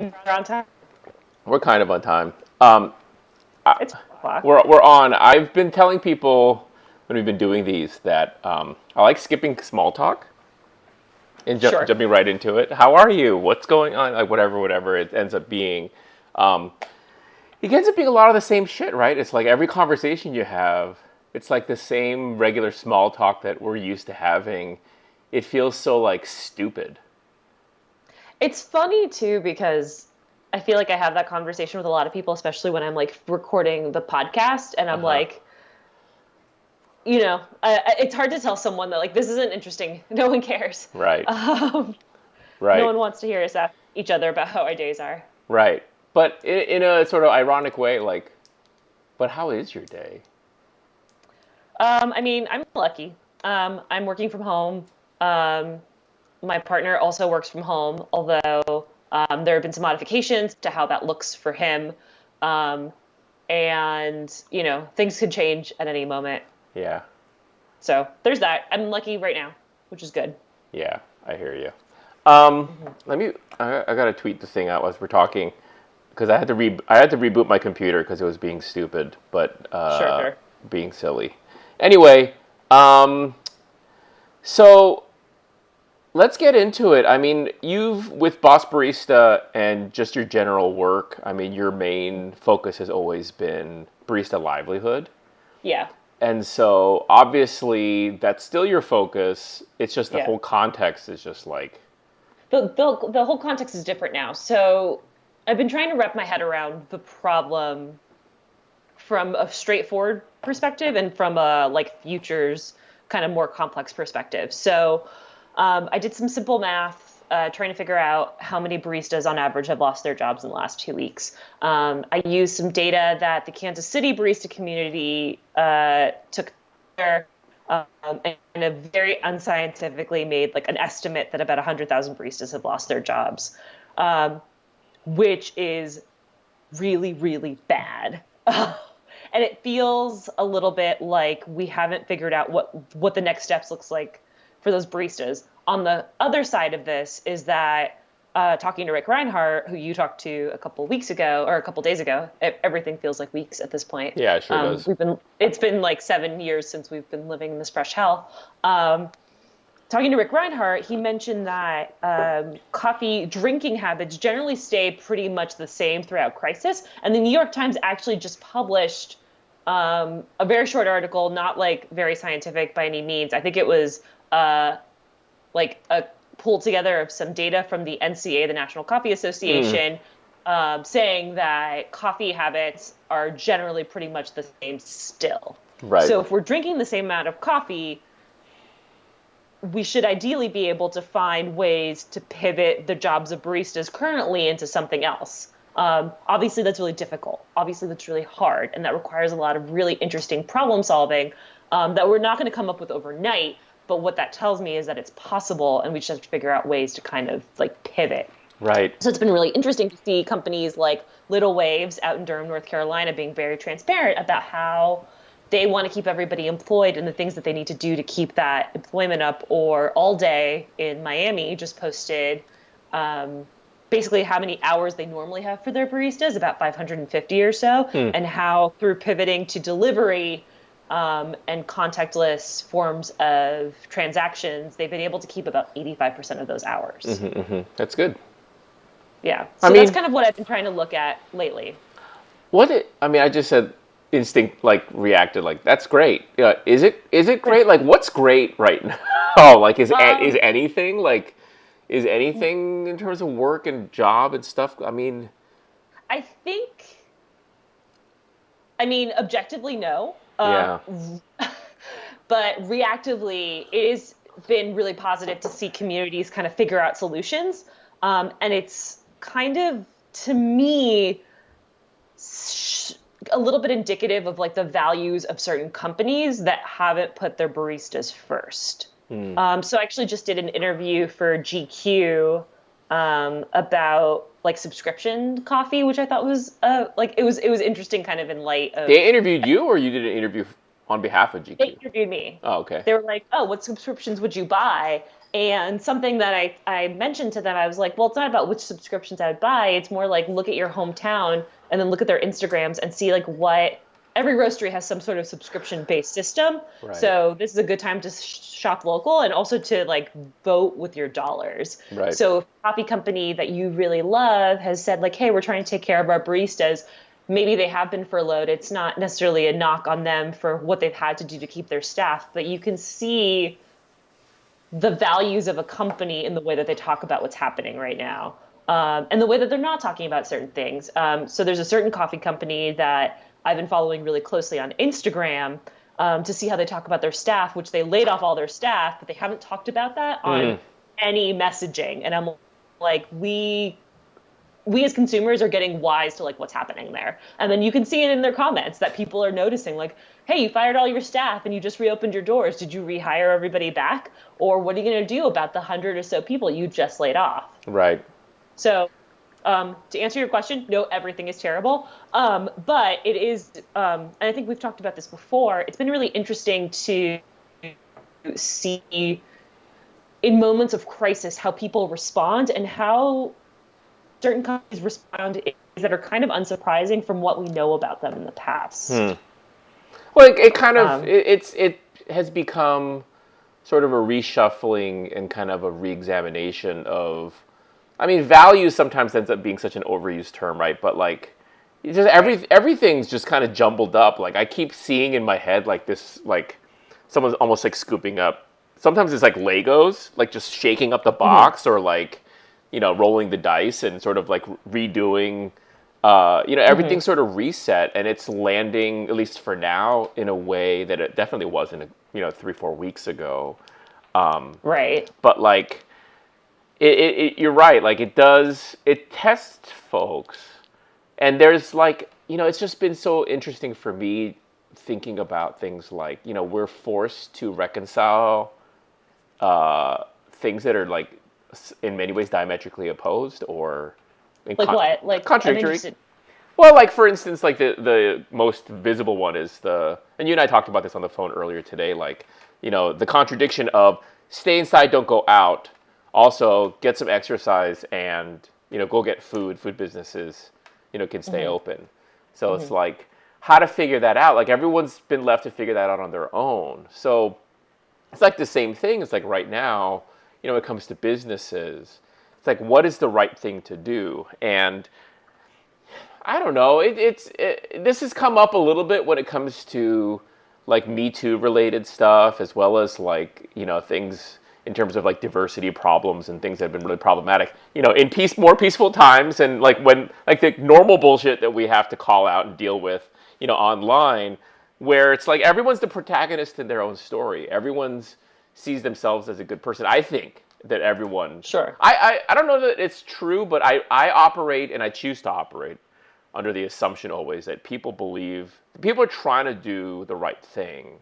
We're on time. We're kind of on time. Um, I, It's 4 o'clock. we're on. I've been telling people when we've been doing these that I like skipping small talk and Sure. jumping right into it. How are you? What's going on? Like whatever it ends up being. Um, it ends up being a lot of the same shit, right? It's like every conversation you have, it's like the same regular small talk that we're used to having. It feels so like stupid. It's funny too because I feel like I have that conversation with a lot of people, especially when I'm like recording the podcast and Uh I'm huh. like, it's hard to tell someone that like this isn't interesting. No one cares. Right. Um, no Right. one wants to hear us ask each other about how our days are. Right. But in a sort of ironic way, like, but how is your day? I mean, I'm lucky. I'm working from home. Um, my partner also works from home, although there have been some modifications to how that looks for him. Um, and, things could change at any moment. Yeah. So there's that. I'm lucky right now, which is good. Yeah. I hear you. Um, Hmm. let me. I gotta tweet the thing out as we're talking because I had to reboot my computer because it was being stupid, but Sure, sure. being silly. Anyway, um, so let's get into it. I mean, you've with Boss Barista and just your general work. I mean, your main focus has always been barista livelihood. Yeah, And so obviously that's still your focus. It's just the yeah. whole context is just like, The whole context is different now. So I've been trying to wrap my head around the problem from a straightforward perspective and from a like futures kind of more complex perspective. So I did some simple math, trying to figure out how many baristas on average have lost their jobs in the last 2 weeks. I used some data that the Kansas City barista community took there, and a very unscientifically made like an estimate that about 100,000 baristas have lost their jobs, um, which is really, really bad. And it feels a little bit like we haven't figured out what the next steps looks like for those baristas. On the other side of this is that talking to Rick Reinhardt, who you talked to a couple weeks ago or a couple days ago, everything feels like weeks at this point. yeah, it sure does. It's been like 7 years since we've been living in this fresh hell. Talking to Rick Reinhardt, he mentioned that coffee drinking habits generally stay pretty much the same throughout crisis. And the New York Times actually just published a very short article, not like very scientific by any means. I think it was like a pulled together of some data from the NCA, the National Coffee Mm, Association, saying that coffee habits are generally pretty much the same still. right. So if we're drinking the same amount of coffee, we should ideally be able to find ways to pivot the jobs of baristas currently into something else. Obviously, that's really difficult. Obviously, that's really hard, and that requires a lot of really interesting problem solving that we're not going to come up with overnight. But what that tells me is that it's possible, and we just have to figure out ways to kind of like pivot. Right. So it's been really interesting to see companies like Little Waves out in Durham, North Carolina, being very transparent about how they want to keep everybody employed and the things that they need to do to keep that employment up. Or All Day in Miami just posted um, basically how many hours they normally have for their baristas, about 550 or so, Hmm. and how through pivoting to delivery and contactless forms of transactions, they've been able to keep about 85% of those hours. That's good. Yeah. I So that's mean, kind of what I've been trying to look at lately. I mean, I just said instinct, like reacted, like that's great. Is it great? Like, what's great right now? Oh, like is Um, anything like is anything in terms of work and job and stuff? I mean, I think, I mean, objectively, no. yeah. But reactively, it has been really positive to see communities kind of figure out solutions. And it's kind of, to me, a little bit indicative of like the values of certain companies that haven't put their baristas first. Hmm. So I actually just did an interview for GQ about like subscription coffee, which I thought was like it was interesting, kind of in light of They interviewed you, or you did an interview on behalf of they GQ? interviewed me. Oh, okay. They were like, "Oh, what subscriptions would you buy?" And something that I mentioned to them, I was like, well, it's not about which subscriptions I would buy. It's more like look at your hometown and then look at their Instagrams and see like what every roastery has some sort of subscription based system. Right. So this is a good time to shop local and also to like vote with your dollars. Right. So if a coffee company that you really love has said like, hey, we're trying to take care of our baristas, maybe they have been furloughed. It's not necessarily a knock on them for what they've had to do to keep their staff, but you can see the values of a company in the way that they talk about what's happening right now, and the way that they're not talking about certain things. So there's a certain coffee company that I've been following really closely on Instagram, to see how they talk about their staff, which they laid off all their staff, but they haven't talked about that on any messaging. And I'm like, we as consumers are getting wise to like what's happening there. And then you can see it in their comments that people are noticing like, hey, you fired all your staff and you just reopened your doors. Did you rehire everybody back? Or what are you going to do about the 100 or so people you just laid off? Right. So to answer your question, no, everything is terrible. But it is, and I think we've talked about this before, it's been really interesting to see in moments of crisis how people respond and how certain companies respond that are kind of unsurprising from what we know about them in the past. Well, it kind of it has become sort of a reshuffling and kind of a reexamination of. I mean, value sometimes ends up being such an overused term, right? But like, it's just everything's just kind of jumbled up. Like I keep seeing in my head like this, like someone's almost like scooping up. Sometimes it's like Legos, like just shaking up the box, or like, rolling the dice and sort of like redoing. Everything's sort of reset, and it's landing, at least for now, in a way that it definitely wasn't, 3-4 weeks ago. Right. But like, you're right. Like it tests folks, and there's like, it's just been so interesting for me thinking about things like, we're forced to reconcile things that are like in many ways diametrically opposed or like what? Like contradictory. Well, like for instance, like the most visible one is and you and I talked about this on the phone earlier today, like, the contradiction of stay inside, don't go out. Also get some exercise and, go get food. Food businesses, can stay open. So it's like how to figure that out. Like everyone's been left to figure that out on their own. So it's like the same thing. It's like right now, when it comes to businesses, it's like, what is the right thing to do? And I don't know. This has come up a little bit when it comes to like Me Too related stuff, as well as like, things in terms of like diversity problems and things that have been really problematic, in more peaceful times, and like when like the normal bullshit that we have to call out and deal with, online, where it's like everyone's the protagonist in their own story. Everyone's sees themselves as a good person. I think that everyone. Sure. I don't know that it's true, but I operate, and I choose to operate under the assumption always that people are trying to do the right thing.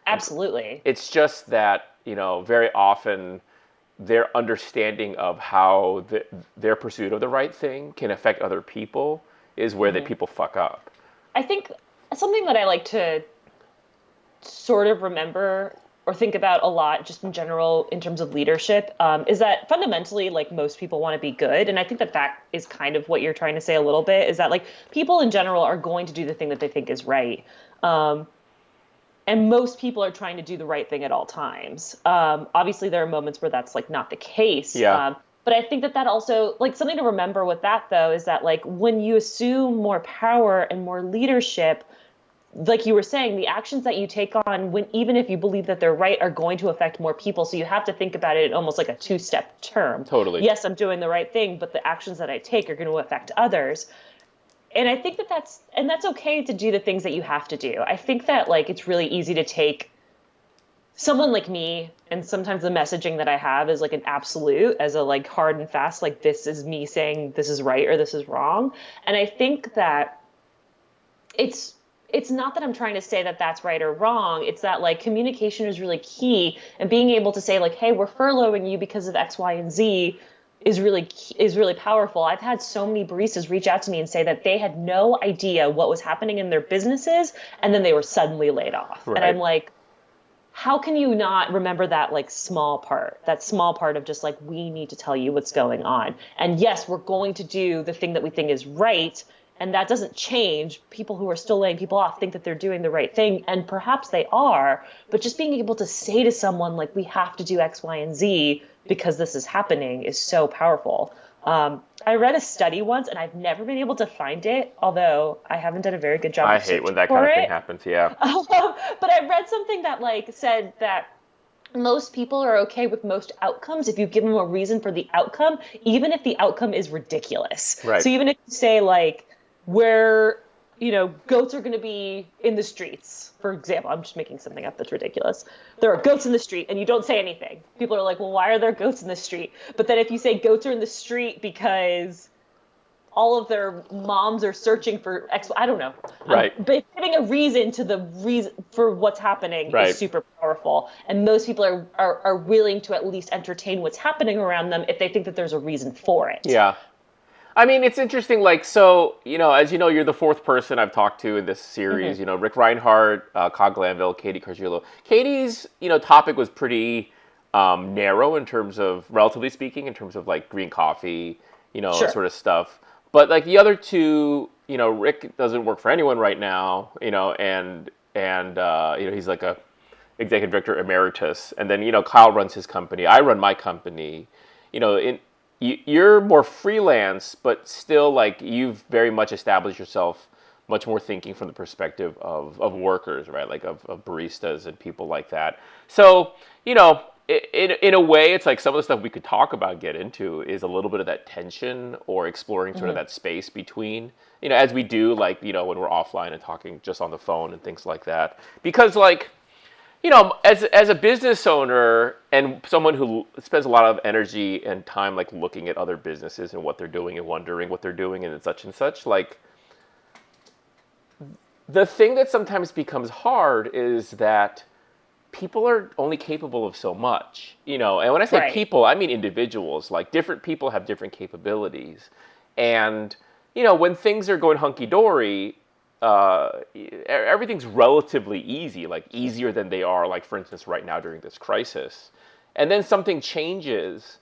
Absolutely. It's just that, very often their understanding of how their pursuit of the right thing can affect other people is where that people fuck up. I think something that I like to sort of remember or think about a lot just in general in terms of leadership, is that fundamentally, like, most people want to be good. And I think that is kind of what you're trying to say a little bit, is that like people in general are going to do the thing that they think is right. And most people are trying to do the right thing at all times. Obviously there are moments where that's like not the case. Yeah. But I think that also, like, something to remember with that though, is that like when you assume more power and more leadership, like you were saying, the actions that you take on, even if you believe that they're right, are going to affect more people. So you have to think about it in almost like a two-step term. Totally. Yes, I'm doing the right thing, but the actions that I take are going to affect others. And I think that's okay to do the things that you have to do. I think that like it's really easy to take someone like me, and sometimes the messaging that I have is like an absolute, as a like hard and fast, like this is me saying this is right or this is wrong. And I think that it's not that I'm trying to say that that's right or wrong. It's that like communication is really key, and being able to say like, hey, we're furloughing you because of X, Y, and Z is really powerful. I've had so many baristas reach out to me and say that they had no idea what was happening in their businesses, and then they were suddenly laid off. Right. And I'm like, how can you not remember that like that small part of just like, we need to tell you what's going on. And yes, we're going to do the thing that we think is right. And that doesn't change. People who are still laying people off think that they're doing the right thing. And perhaps they are, but just being able to say to someone like, we have to do X, Y, and Z because this is happening is so powerful. I read a study once and I've never been able to find it, although I haven't done a very good job I of hate when searching that kind for of thing it. happens. Yeah. But I read something that like said that most people are okay with most outcomes if you give them a reason for the outcome, even if the outcome is ridiculous. Right. So even if you say like, where, goats are going to be in the streets, for example, I'm just making something up that's ridiculous. There are goats in the street and you don't say anything. People are like, well, why are there goats in the street? But then if you say goats are in the street because all of their moms are searching for X. I don't know. Right. But giving a reason to the reason for what's happening is Right. super powerful. And most people are willing to at least entertain what's happening around them if they think that there's a reason for it. Yeah. I mean, it's interesting. Like, so as you know, you're the fourth person I've talked to in this series. Mm-hmm. Rick Reinhardt, Cog Glanville, Katie Cargillo. Katie's topic was pretty narrow in terms of, relatively speaking, in terms of like green coffee, Sure. sort of stuff. But like the other two, Rick doesn't work for anyone right now, and he's like a executive director emeritus, and then Kyle runs his company, I run my company, you're more freelance, but still like you've very much established yourself much more thinking from the perspective of workers, right? Like of baristas and people like that. So, in a way, it's like some of the stuff we could talk about, get into, is a little bit of that tension or exploring sort of Mm-hmm. that space between, as we do, like, when we're offline and talking just on the phone and things like that. Because, like, as a business owner and someone who spends a lot of energy and time like looking at other businesses and what they're doing and wondering what they're doing and such, like the thing that sometimes becomes hard is that people are only capable of so much, and when I say Right. people, I mean individuals. Like different people have different capabilities, and when things are going hunky dory, everything's relatively easy, like easier than they are, like for instance, right now during this crisis. And then something changes,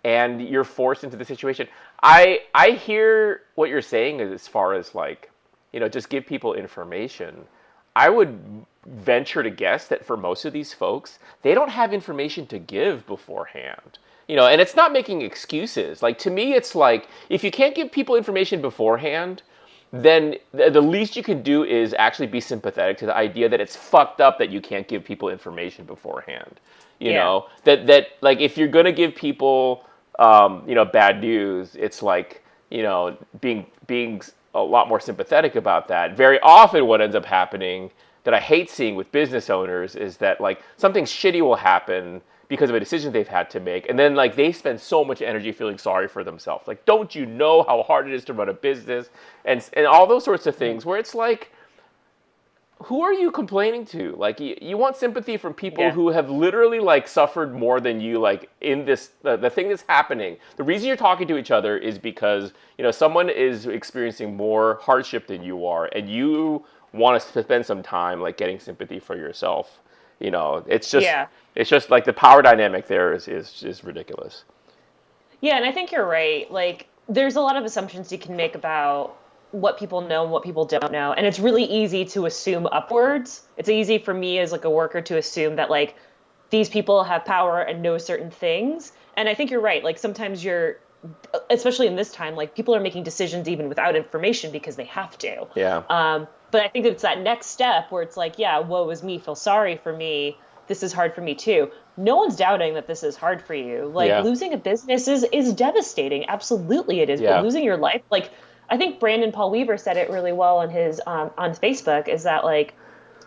and you're forced into the situation. I hear what you're saying as far as like, just give people information. I would venture to guess that for most of these folks, they don't have information to give beforehand. And it's not making excuses. Like to me, it's like if you can't give people information beforehand, then the least you can do is actually be sympathetic to the idea that it's fucked up that you can't give people information beforehand. Yeah. That like if you're gonna give people bad news, it's like being a lot more sympathetic about that. Very often, what ends up happening that I hate seeing with business owners is that like something shitty will happen because of a decision they've had to make, and then like they spend so much energy feeling sorry for themselves. Like, don't you know how hard it is to run a business, and all those sorts of things. Where it's like, who are you complaining to? Like, you want sympathy from people Yeah. who have literally like suffered more than you. Like in this, the thing that's happening. The reason you're talking to each other is because someone is experiencing more hardship than you are, and you want to spend some time like getting sympathy for yourself. It's just Yeah. it's just like the power dynamic there is ridiculous. Yeah, and I think you're right. Like, there's a lot of assumptions you can make about what people know and what people don't know. And it's really easy to assume upwards. It's easy for me as like a worker to assume that like these people have power and know certain things. And I think you're right. Like sometimes especially in this time, like people are making decisions even without information because they have to. Yeah. But I think that it's that next step where it's like, yeah, woe is me, feel sorry for me. This is hard for me too. No one's doubting that this is hard for you. Like Yeah. losing a business is devastating. Absolutely it is. But Yeah. losing your life, like I think Brandon Paul Weaver said it really well on his on Facebook, is that like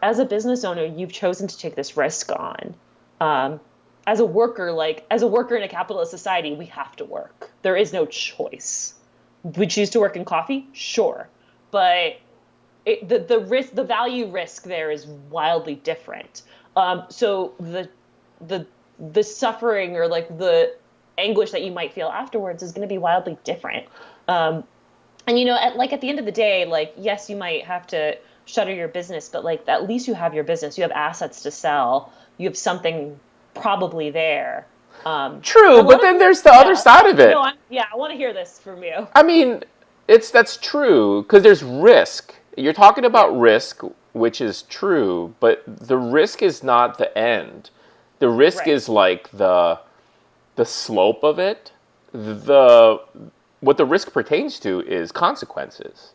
as a business owner, you've chosen to take this risk on. Um, as a worker in a capitalist society, we have to work. There is no choice. We choose to work in coffee, sure, but the value risk there is wildly different. So the suffering or like the anguish that you might feel afterwards is going to be wildly different. And at the end of the day, like yes, you might have to shutter your business, but like at least you have your business, you have assets to sell. you have something probably there. True, A but lot of then them, there's the other yeah. side of No, it. I want to hear this from you. I mean, that's true because there's risk. You're talking Yeah, about risk, which is true, but the risk is not the end. The risk right. is like the slope of it. The what the risk pertains to is consequences.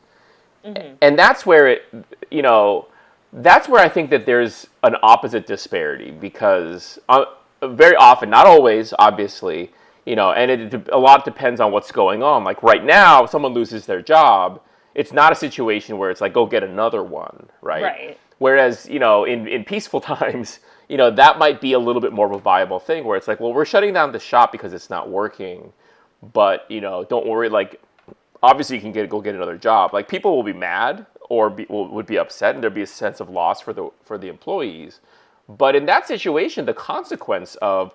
Hmm. And that's where it, you know, that's where I think that there's an opposite disparity because very often, not always, obviously, and a lot depends on what's going on. Like right now, if someone loses their job, it's not a situation where it's like go get another one, right? Right. Whereas, in peaceful times, that might be a little bit more of a viable thing where it's like, well, we're shutting down the shop because it's not working, but don't worry, like obviously you can go get another job. Like people will be mad or would be upset, and there'd be a sense of loss for the employees. But in that situation, the consequence of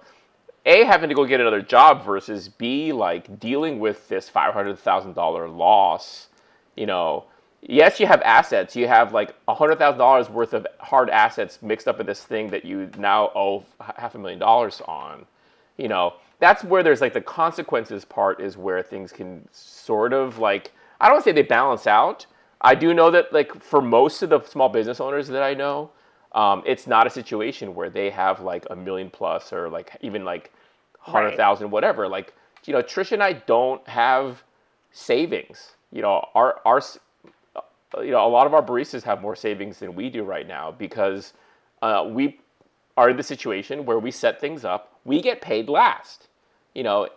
A, having to go get another job versus B, like dealing with this $500,000 loss, you know, yes, you have assets. You have like $100,000 worth of hard assets mixed up in this thing that you now owe $500,000 on. That's where there's like the consequences part is where things can sort of like, I don't want to say they balance out. I do know that like for most of the small business owners that I know, it's not a situation where they have like a million plus or like even like hundred Right. thousand, whatever. Like, Trish and I don't have savings. A lot of our baristas have more savings than we do right now because we are in the situation where we set things up. We get paid last.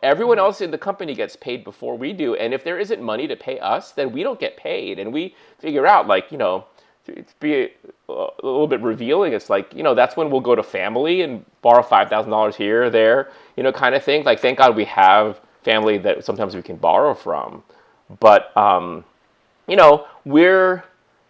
Everyone Hmm. else in the company gets paid before we do. And if there isn't money to pay us, then we don't get paid. And we figure out, like, to be a little bit revealing, it's like, that's when we'll go to family and borrow $5,000 here or there, kind of thing. Like, thank God we have family that sometimes we can borrow from. But, we're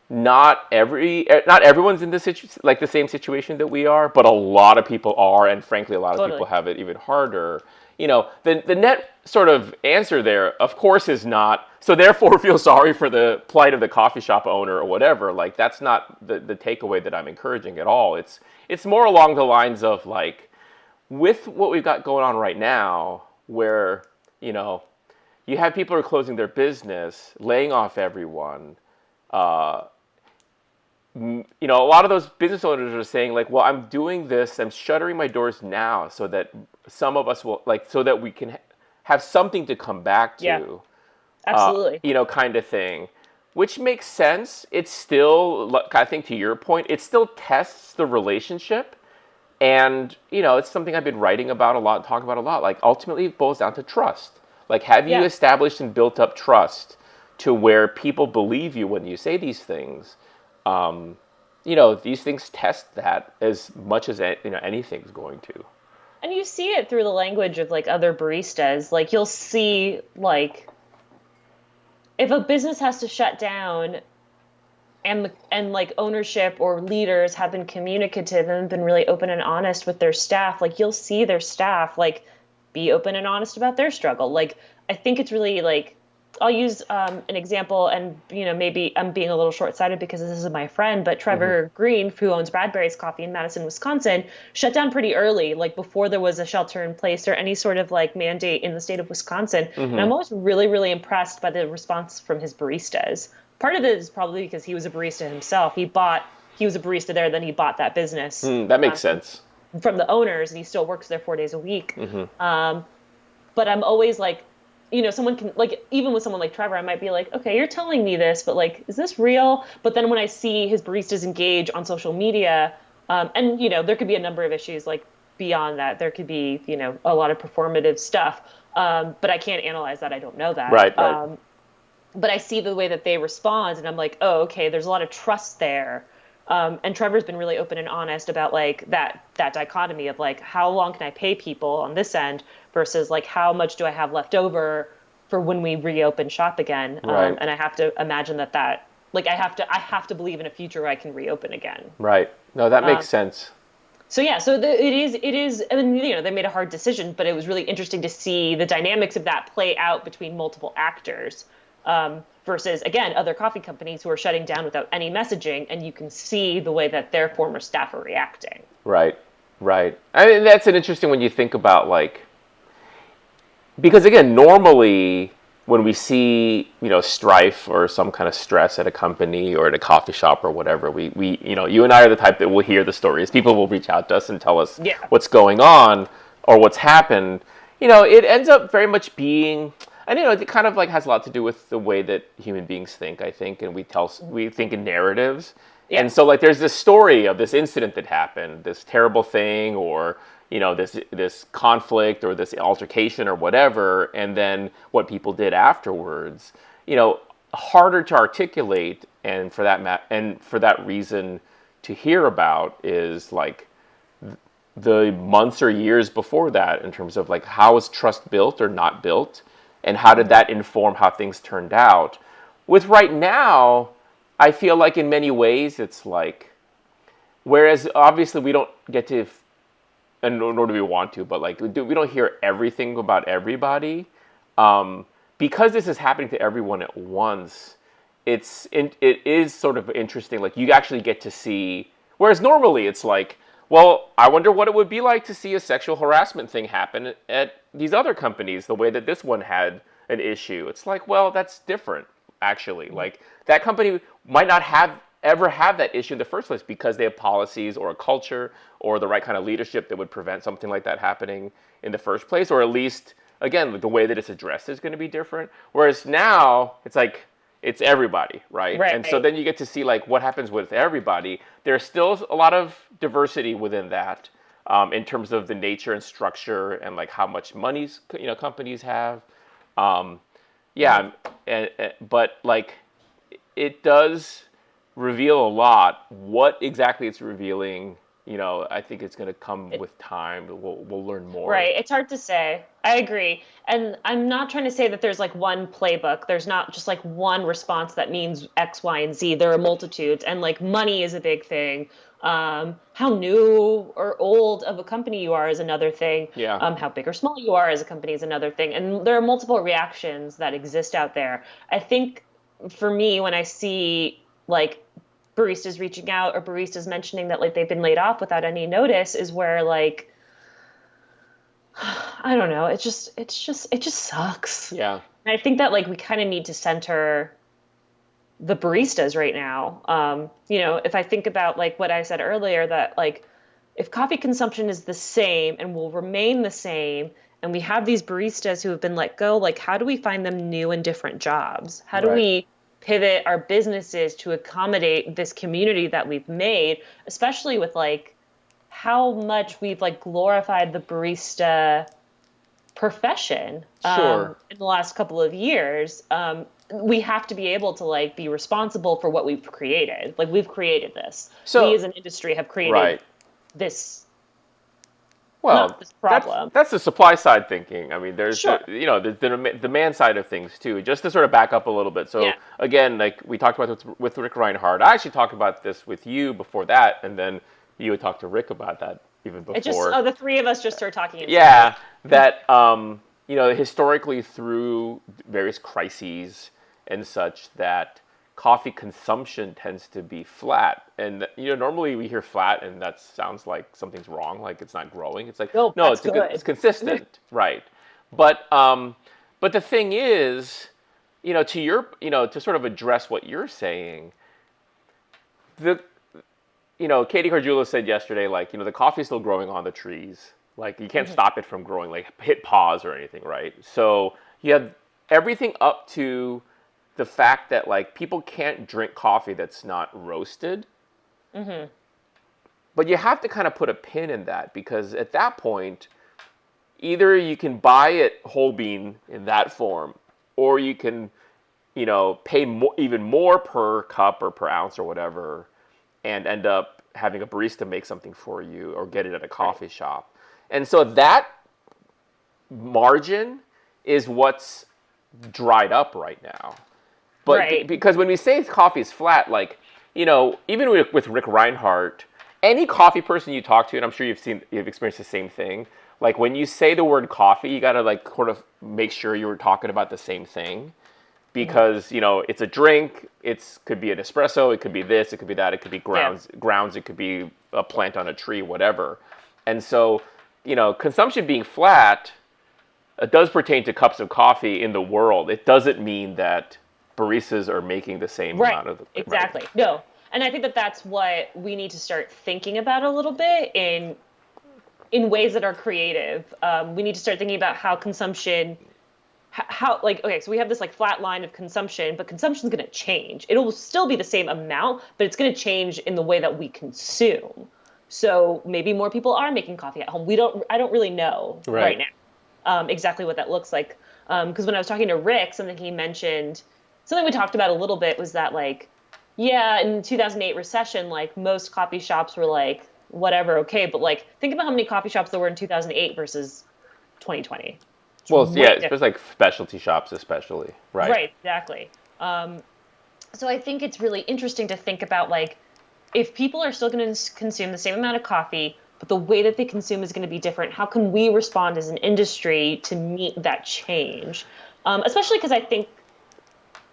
not everyone's in this like the same situation that we are, but a lot of people are, and frankly, a lot of people Totally. have it even harder. The net sort of answer there, of course, is not so. Therefore, feel sorry for the plight of the coffee shop owner or whatever. Like that's not the takeaway that I'm encouraging at all. It's more along the lines of like with what we've got going on right now, where you know you have people who are closing their business, laying off everyone. Uh, a lot of those business owners are saying like, well, I'm doing this, I'm shuttering my doors now so that some of us will like, so that we can have something to come back Yeah, to, absolutely. kind of thing, which makes sense. It's still, I think to your point, it still tests the relationship. And, it's something I've been writing about a lot, talking about a lot. Like ultimately it boils down to trust. Like, have you Yeah. established and built up trust to where people believe you when you say these things? um, these things test that as much as anything's going to. And you see it through the language of like other baristas. Like you'll see like if a business has to shut down and like ownership or leaders have been communicative and been really open and honest with their staff, like you'll see their staff like be open and honest about their struggle. Like I think it's really like I'll use an example, and maybe I'm being a little short-sighted because this is my friend, but Hmm. Trevor Green, who owns Bradbury's Coffee in Madison, Wisconsin, shut down pretty early, like before there was a shelter in place or any sort of like mandate in the state of Wisconsin. And Hmm. I'm always really, really impressed by the response from his baristas. Part of it is probably because he was a barista himself. He was a barista there, then he bought that business That makes sense. from the owners, and he still works there 4 days a week. Hmm. But I'm always like, someone can like even with someone like Trevor, I might be like, okay, you're telling me this, but like, is this real? But then when I see his baristas engage on social media, and there could be a number of issues like beyond that. There could be a lot of performative stuff, but I can't analyze that. I don't know that. Right, right. But I see the way that they respond, and I'm like, oh, okay, there's a lot of trust there. And Trevor's been really open and honest about like that dichotomy of like how long can I pay people on this end versus like how much do I have left over for when we reopen shop again. Right, And I have to imagine that like I have to believe in a future where I can reopen again. right. No, that makes Um, sense. so yeah, so it is. I mean, they made a hard decision, but it was really interesting to see the dynamics of that play out between multiple actors, versus again other coffee companies who are shutting down without any messaging, and you can see the way that their former staff are reacting. Right. Right. I mean, that's an interesting when you think about like, because again, normally when we see, strife or some kind of stress at a company or at a coffee shop or whatever, you and I are the type that will hear the stories. People will reach out to us and tell us Yeah. what's going on or what's happened. It ends up very much being, and it kind of like has a lot to do with the way that human beings think, I think, and we think in narratives. Yeah. And so like there's this story of this incident that happened, this terrible thing, or this conflict or this altercation or whatever, and then what people did afterwards. Harder to articulate, and for that reason to hear about is like the months or years before that, in terms of like how is trust built or not built, and how did that inform how things turned out. With right now, I feel like in many ways it's like, whereas obviously we don't get to, and nor do we want to, but like we don't hear everything about everybody, because this is happening to everyone at once. It is sort of interesting. Like you actually get to see, whereas normally it's like, well, I wonder what it would be like to see a sexual harassment thing happen at these other companies, the way that this one had an issue. It's like, well, that's different, actually. Like that company might not ever have that issue in the first place because they have policies or a culture or the right kind of leadership that would prevent something like that happening in the first place, or at least, again, the way that it's addressed is going to be different. Whereas now it's like, it's everybody, right? And so Right. then you get to see like what happens with everybody. There's still a lot of diversity within that, in terms of the nature and structure and like how much money's companies have. Um, yeah, but like it does reveal a lot. What exactly it's revealing, I think it's going to come with time. We'll learn more. Right. It's hard to say. I agree. And I'm not trying to say that there's like one playbook. There's not just like one response that means X, Y, and Z. There are multitudes. And like money is a big thing. How new or old of a company you are is another thing. Yeah. How big or small you are as a company is another thing. And there are multiple reactions that exist out there. I think for me, when I see like baristas reaching out or baristas mentioning that like they've been laid off without any notice is where like I don't know. It just sucks. Yeah. And I think that like we kind of need to center the baristas right now. If I think about like what I said earlier, that like if coffee consumption is the same and will remain the same, and we have these baristas who have been let go, like how do we find them new and different jobs? How do Right. we pivot our businesses to accommodate this community that we've made, especially with like how much we've like glorified the barista profession Sure. in the last couple of years. We have to be able to like be responsible for what we've created. Like we've created this. We So, as an industry have created right. this, not Well, this that's problem. that's the supply side thinking. I mean, there's Sure. the demand side of things too. Just to sort of back up a little bit. So Yeah. again, like we talked about with Rick Reinhardt. I actually talked about this with you before that, and then you had talked to Rick about that even It just, before. oh, the three of us just started talking in circles. Yeah, that historically through various crises and such, that coffee consumption tends to be flat. And normally we hear flat and that sounds like something's wrong, like it's not growing. It's like, No, no, that's it's good. consistent, right? But the thing is, to sort of address what you're saying, the Katie Cardullo said yesterday, like, the coffee's still growing on the trees. Like, you can't stop it from growing, like, hit pause or anything, right? So you have everything up to the fact that, like, people can't drink coffee that's not roasted. But you have to kind of put a pin in that, because at that point, either you can buy it whole bean in that form, or you can, pay even more per cup or per ounce or whatever, and end up having a barista make something for you or get it at a Right. coffee shop. And so that margin is what's dried up right now. But Right. because when we say coffee is flat, like, even with Rick Reinhardt, any coffee person you talk to, and I'm sure you've experienced the same thing, like when you say the word coffee, you got to like sort of make sure you were talking about the same thing, because it's a drink. It could be an espresso, it could be this, it could be that, it could be Yeah. grounds, it could be a plant on a tree, whatever. And so, consumption being flat, it does pertain to cups of coffee in the world. It doesn't mean that baristas are making the same Right. amount of right. Exactly. No. And I think that that's what we need to start thinking about a little bit in ways that are creative. We need to start thinking about how consumption, how like okay, so we have this like flat line of consumption, but consumption is going to change. It will still be the same amount, but it's going to change in the way that we consume. So maybe more people are making coffee at home. I don't really know right Right. now exactly what that looks like. Because when I was talking to Rick, something he mentioned, something we talked about a little bit was that like, yeah, in 2008 recession, like most coffee shops were like, whatever, okay, but like think about how many coffee shops there were in 2008 versus 2020. It's Well, yeah, way it's different. just like specialty shops, especially. Right. Right, exactly. So I think it's really interesting to think about like if people are still going to consume the same amount of coffee, but the way that they consume is going to be different, how can we respond as an industry to meet that change? Especially because I think,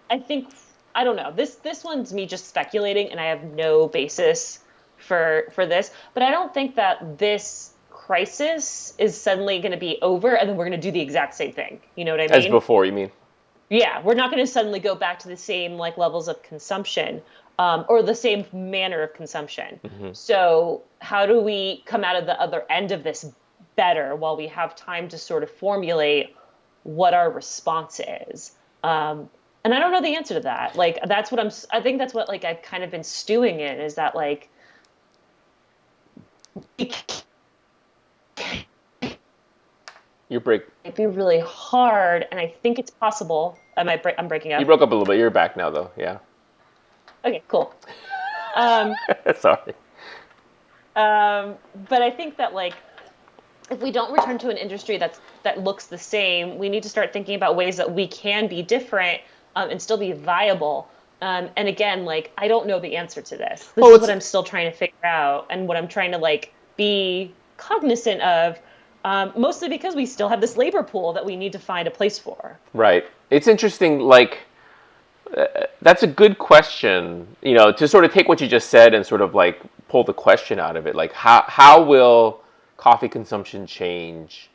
I don't know. This one's me just speculating, and I have no basis for this. But I don't think that this crisis is suddenly going to be over, and then we're going to do the exact same thing. You know what I As mean? before, you mean? Yeah, we're not going to suddenly go back to the same like levels of consumption or the same manner of consumption. So how do we come out of the other end of this better while we have time to sort of formulate what our response is? And I don't know the answer to that. Like that's what I think that's what like I've kind of been stewing in is that like it You break. might be really hard, and I think it's possible. I'm breaking You up. broke up a little bit. You're back now, though. Yeah. Okay, cool. Um, Sorry. but I think that like if we don't return to an industry that looks the same, we need to start thinking about ways that we can be different and still be viable. And again, like I don't know the answer to this. This Well, is what it's I'm still trying to figure out, and what I'm trying to like be cognizant of. Mostly because we still have this labor pool that we need to find a place for. right. It's interesting. Like that's a good question. To sort of take what you just said and sort of like pull the question out of it. Like how will coffee consumption change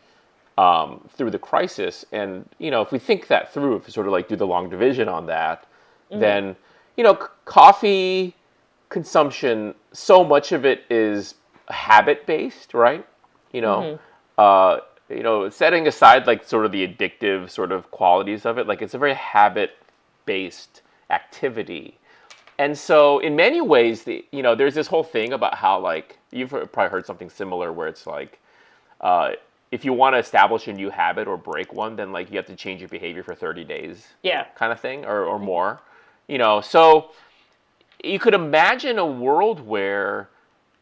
through the crisis? And if we think that through, if we sort of like do the long division on that, Hmm. then coffee consumption, so much of it is habit based, right? You know, Hmm. setting aside like sort of the addictive sort of qualities of it, like it's a very habit based activity. And so in many ways, there's this whole thing about how like probably heard something similar where it's like uh, if you want to establish a new habit or break one, then like you have to change your behavior for 30 days, Yeah. kind of thing, or more. So you could imagine a world where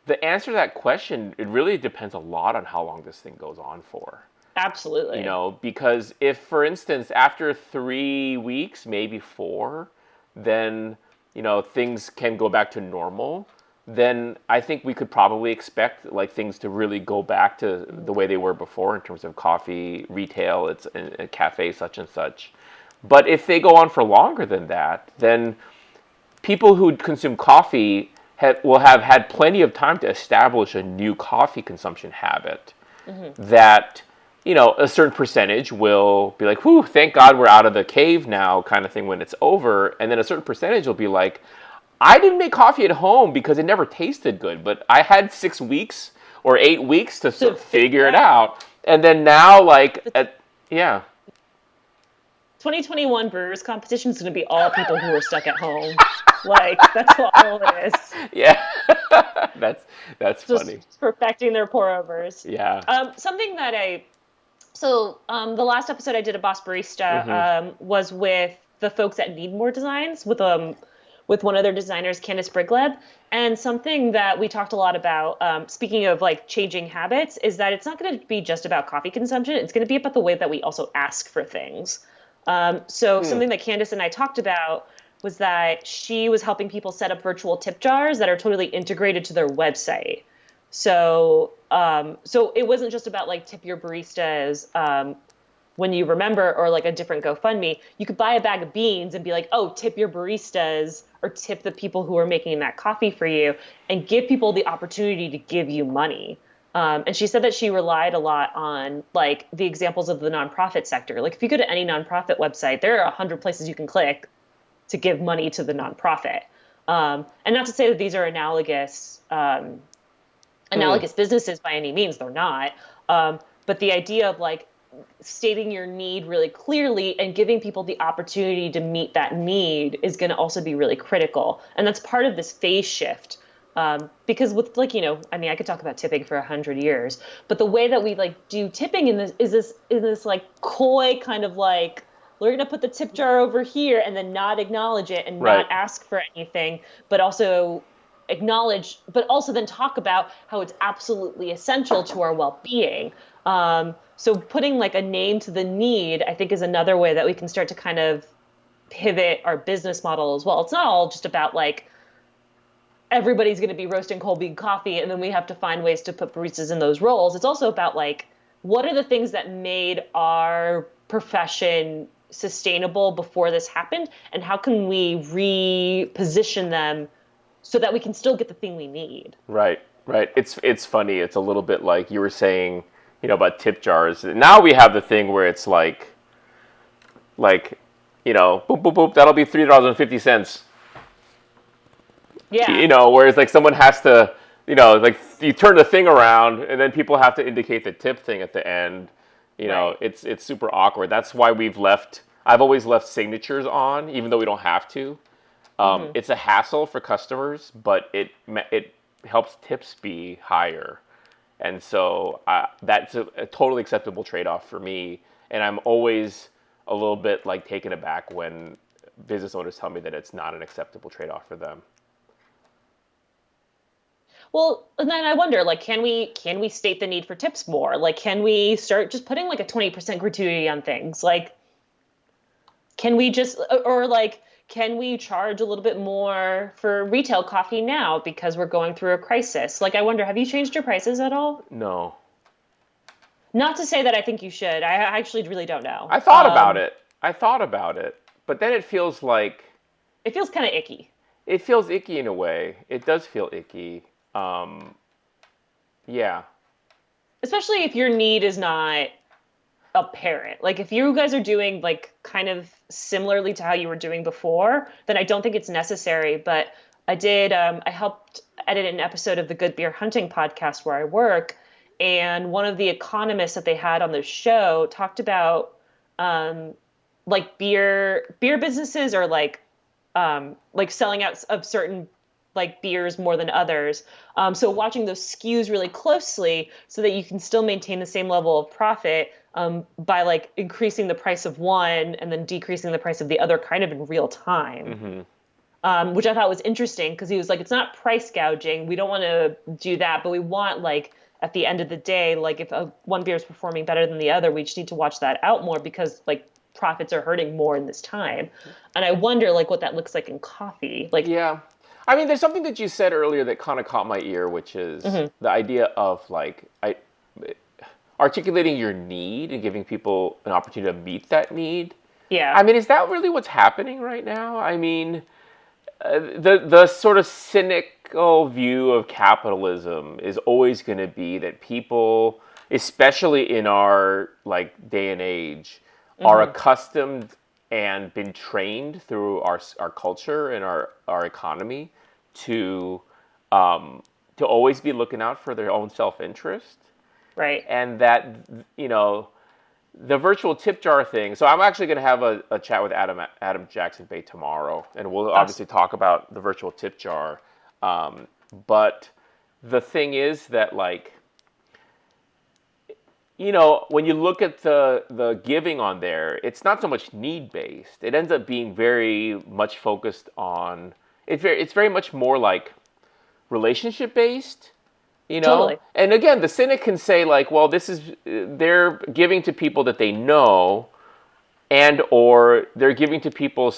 the answer to that question, it really depends a lot on how long this thing goes on for. Absolutely. Because if, for instance, after 3 weeks, maybe four, then, things can go back to normal, then I think we could probably expect like things to really go back to the way they were before in terms of coffee retail, it's a cafe such and such. But if they go on for longer than that, then people who consume coffee will have had plenty of time to establish a new coffee consumption habit Hmm. that a certain percentage will be like, whew, thank God we're out of the cave now, kind of thing when it's over. And then a certain percentage will be like, I didn't make coffee at home because it never tasted good, but I had 6 weeks or 8 weeks to sort To of figure figure it out out. And then now, like, the yeah. 2021 Brewers competition is going to be all people who are stuck at home. Like that's all it is. Yeah. that's funny. Just perfecting their pour overs. Yeah. Something that the last episode I did of Boss Barista Hmm. was with the folks at Need More Designs with one of their designers, Candice Brigleb. And something that we talked a lot about, speaking of like changing habits, is that it's not going to be just about coffee consumption. It's going to be about the way that we also ask for things. So Hmm. something that Candice and I talked about was that she was helping people set up virtual tip jars that are totally integrated to their website. So it wasn't just about like tip your baristas when you remember or like a different GoFundMe. You could buy a bag of beans and be like, oh, tip your baristas or tip the people who are making that coffee for you and give people the opportunity to give you money. And she said that she relied a lot on like the examples of the nonprofit sector. Like if you go to any nonprofit website, there are 100 places you can click to give money to the nonprofit. And not to say that these are Hmm. analogous businesses by any means, they're not. But the idea of like stating your need really clearly and giving people the opportunity to meet that need is going to also be really critical. And that's part of this phase shift. Because with like, I mean, I could talk about tipping for 100 years, but the way that we like do tipping in this like coy kind of like, we're going to put the tip jar over here and then not acknowledge it and not Right. ask for anything, but also acknowledge, but also then talk about how it's absolutely essential to our well-being. So putting like a name to the need, I think, is another way that we can start to kind of pivot our business model as well. It's not all just about like everybody's going to be roasting cold bean coffee and then we have to find ways to put baristas in those roles. It's also about like what are the things that made our profession sustainable before this happened and how can we reposition them so that we can still get the thing we need. Right. Right. It's funny. It's a little bit like you were saying, about tip jars. Now we have the thing where it's like, boop boop boop. That'll be $3.50. Yeah. Whereas like someone has to, like you turn the thing around and then people have to indicate the tip thing at the end. Right. It's super awkward. That's why I've always left signatures on, even though we don't have to. Hmm. It's a hassle for customers, but it helps tips be higher, and so that's a totally acceptable trade-off for me. And I'm always a little bit like taken aback when business owners tell me that it's not an acceptable trade-off for them. Well, and then I wonder, like, can we state the need for tips more? Like, can we start just putting like a 20% gratuity on things? Like, can we just or like can we charge a little bit more for retail coffee now because we're going through a crisis? Like, I wonder, have you changed your prices at all? No, Not to say that I think you should. I actually really don't know. I thought about it. I thought about it, but then it feels like It feels kind of icky, it feels icky in a way. It does feel icky. Um, yeah. especially if your need is not apparent. Like if you guys are doing like kind of similarly to how you were doing before, then I don't think it's necessary. But I helped edit an episode of the Good Beer Hunting podcast where I work, and one of the economists that they had on the show talked about um, like beer businesses or like selling out of certain like beers more than others. So watching those skews really closely so that you can still maintain the same level of profit by like increasing the price of one and then decreasing the price of the other kind of in real time. Hmm. Which I thought was interesting because he was like, it's not price gouging. We don't want to do that, but we want like at the end of the day, like if one beer is performing better than the other, we just need to watch that out more because like profits are hurting more in this time. And I wonder like what that looks like in coffee. Like, Yeah. I mean, there's something that you said earlier that kind of caught my ear, which is mhm, the idea of articulating your need and giving people an opportunity to meet that need. I yeah, mean, is that really what's happening right now? I mean, the sort of cynical view of capitalism is always going to be that people, especially in our like day and age, are hmm, accustomed and been trained through our culture and our economy to to always be looking out for their own self interest, right. and that you know the virtual tip jar thing. So I'm actually going to have a chat with Adam Jackson Bay tomorrow, and we'll obviously Awesome. talk about the virtual tip jar. But the thing is that like when you look at the giving on there, it's not so much need based. It ends up being very much focused on it's very much more like relationship based. Totally. And again, the cynic can say like, well, this is they're giving to people that they know, and or they're giving to people.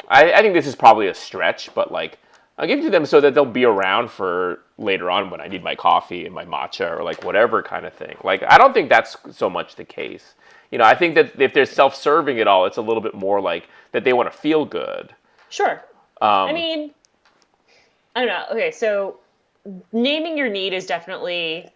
I think this is probably a stretch, but like I'll give it to them so that they'll be around for later on when I need my coffee and my matcha or like whatever kind of thing. Like I don't think that's so much the case. I think that if they're self-serving at all, it's a little bit more like that they want to feel good. Sure. I Um, mean, I don't know. Okay, so naming your need is definitely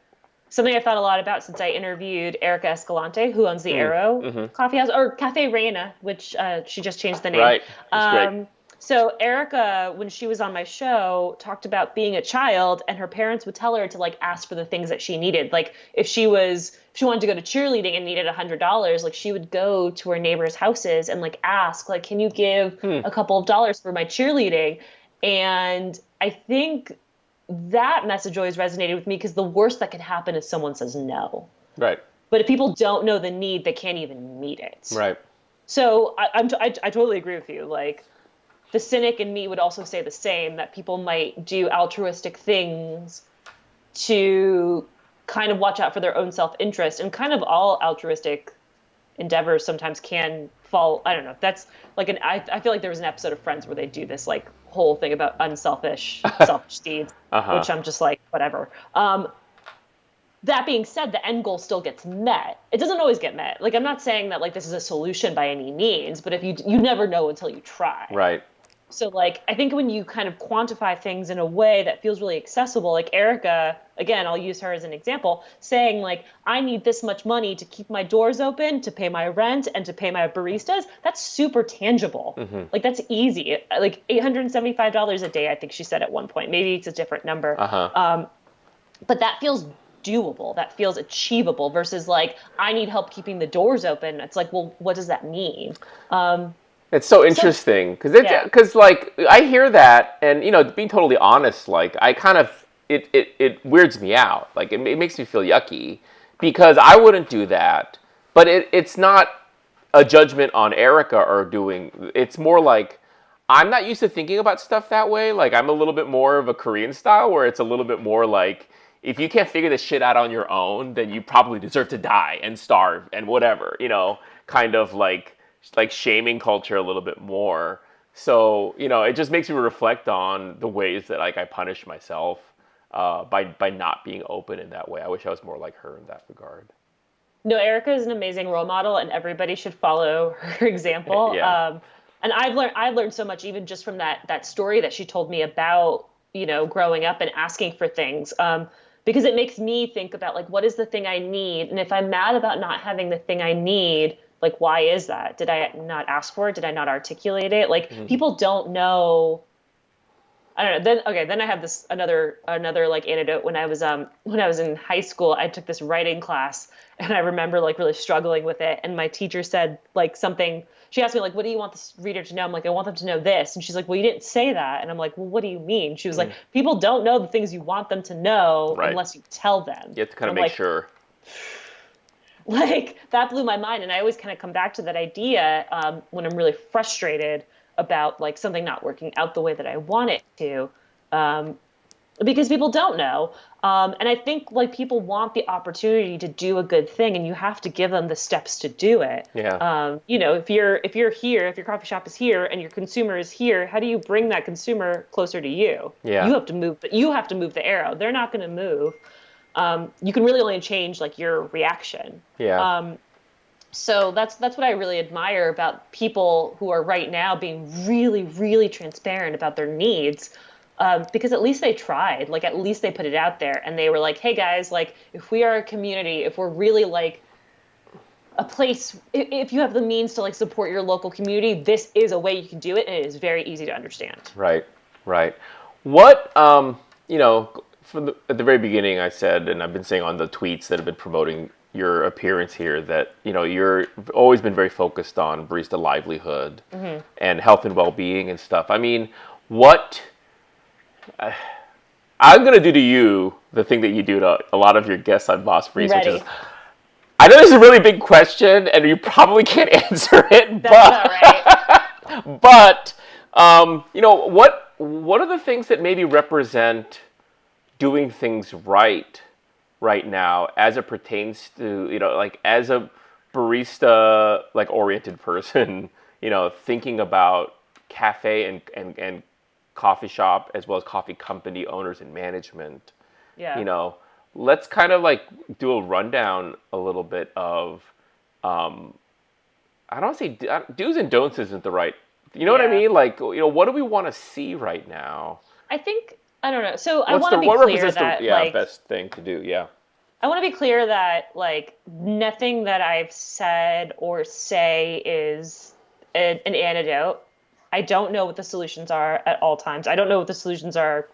something I've thought a lot about since I interviewed Erica Escalante, who owns the Arrow Coffee House, or Cafe Reina, which she just changed the name. Right. It's great. Um, so Erica, when she was on my show, talked about being a child, and her parents would tell her to like ask for the things that she needed. Like if she wanted to go to cheerleading and needed $100, like she would go to her neighbors' houses and like ask, like, can you give a couple of dollars for my cheerleading? And I think that message always resonated with me because the worst that could happen is someone says no. Right. But if people don't know the need, they can't even meet it. Right. So I totally agree with you. Like the cynic in me would also say the same, that people might do altruistic things to kind of watch out for their own self-interest, and kind of all altruistic endeavors sometimes can fall. I don't know. That's like I feel like there was an episode of Friends where they do this like whole thing about unselfish, selfish deeds, which I'm just like, whatever. That being said, the end goal still gets met. It doesn't always get met. Like, I'm not saying that like this is a solution by any means, but if you never know until you try. Right. So like, I think when you kind of quantify things in a way that feels really accessible, like Erica, again, I'll use her as an example, saying like, I need this much money to keep my doors open, to pay my rent, and to pay my baristas. That's super tangible. Like that's easy. Like $875 a day, I think she said at one point. Maybe it's a different number. But that feels doable. That feels achievable versus like, I need help keeping the doors open. It's like, well, what does that mean? It's so interesting because like I hear that, and being totally honest, like I kind of it weirds me out. Like it makes me feel yucky because I wouldn't do that. But it's not a judgment on Erica or doing. It's more like I'm not used to thinking about stuff that way. Like I'm a little bit more of a Korean style where it's a little bit more like, if you can't figure this shit out on your own, then you probably deserve to die and starve and whatever. Kind of like shaming culture a little bit more. So, it just makes me reflect on the ways that like I punish myself by not being open in that way. I wish I was more like her in that regard. No, Erica is an amazing role model, and everybody should follow her example. Yeah. And I've learned so much even just from that story that she told me about, growing up and asking for things. Because it makes me think about like, what is the thing I need? And if I'm mad about not having the thing I need, like, why is that? Did I not ask for it? Did I not articulate it? Like, people don't know. I don't know. Then I have this another like anecdote. When I was in high school, I took this writing class, and I remember like really struggling with it. And my teacher said like something. She asked me like, "What do you want this reader to know?" I'm like, "I want them to know this." And she's like, "Well, you didn't say that." And I'm like, "Well, what do you mean?" She was like, "People don't know the things you want them to know unless you tell them." You have to kind of make sure. Like that blew my mind, and I always kind of come back to that idea when I'm really frustrated about like something not working out the way that I want it to, because people don't know, and I think like people want the opportunity to do a good thing, and you have to give them the steps to do it. Yeah. If you're here, if your coffee shop is here, and your consumer is here, how do you bring that consumer closer to you? Yeah. You have to move, but you have to move the arrow. They're not going to move. You can really only change like your reaction. Yeah. So that's what I really admire about people who are right now being really, really transparent about their needs, because at least they tried. Like at least they put it out there, and they were like, "Hey guys, like if we are a community, if we're really like a place, if you have the means to like support your local community, this is a way you can do it, and it is very easy to understand." Right. Right. What at the very beginning, I said, and I've been saying on the tweets that have been promoting your appearance here, that you've always been very focused on barista livelihood and health and well-being and stuff. I mean, what I'm gonna do to you the thing that you do to a lot of your guests on Boss Barista, which is, I know this is a really big question, and you probably can't answer it. That's but, but what are the things that maybe represent doing things right now as it pertains to, like as a barista like oriented person, thinking about cafe and coffee shop as well as coffee company owners and management. Yeah. Let's kind of like do a rundown a little bit of I don't want to say do's and don'ts isn't the right, what I mean? Like, what do we want to see right now? I think I don't know. So I What's want the to be what clear represents the that like best thing to do? Yeah. I want to be clear that like nothing that I've said or say is an antidote. I don't know what the solutions are at all times. I don't know what the solutions are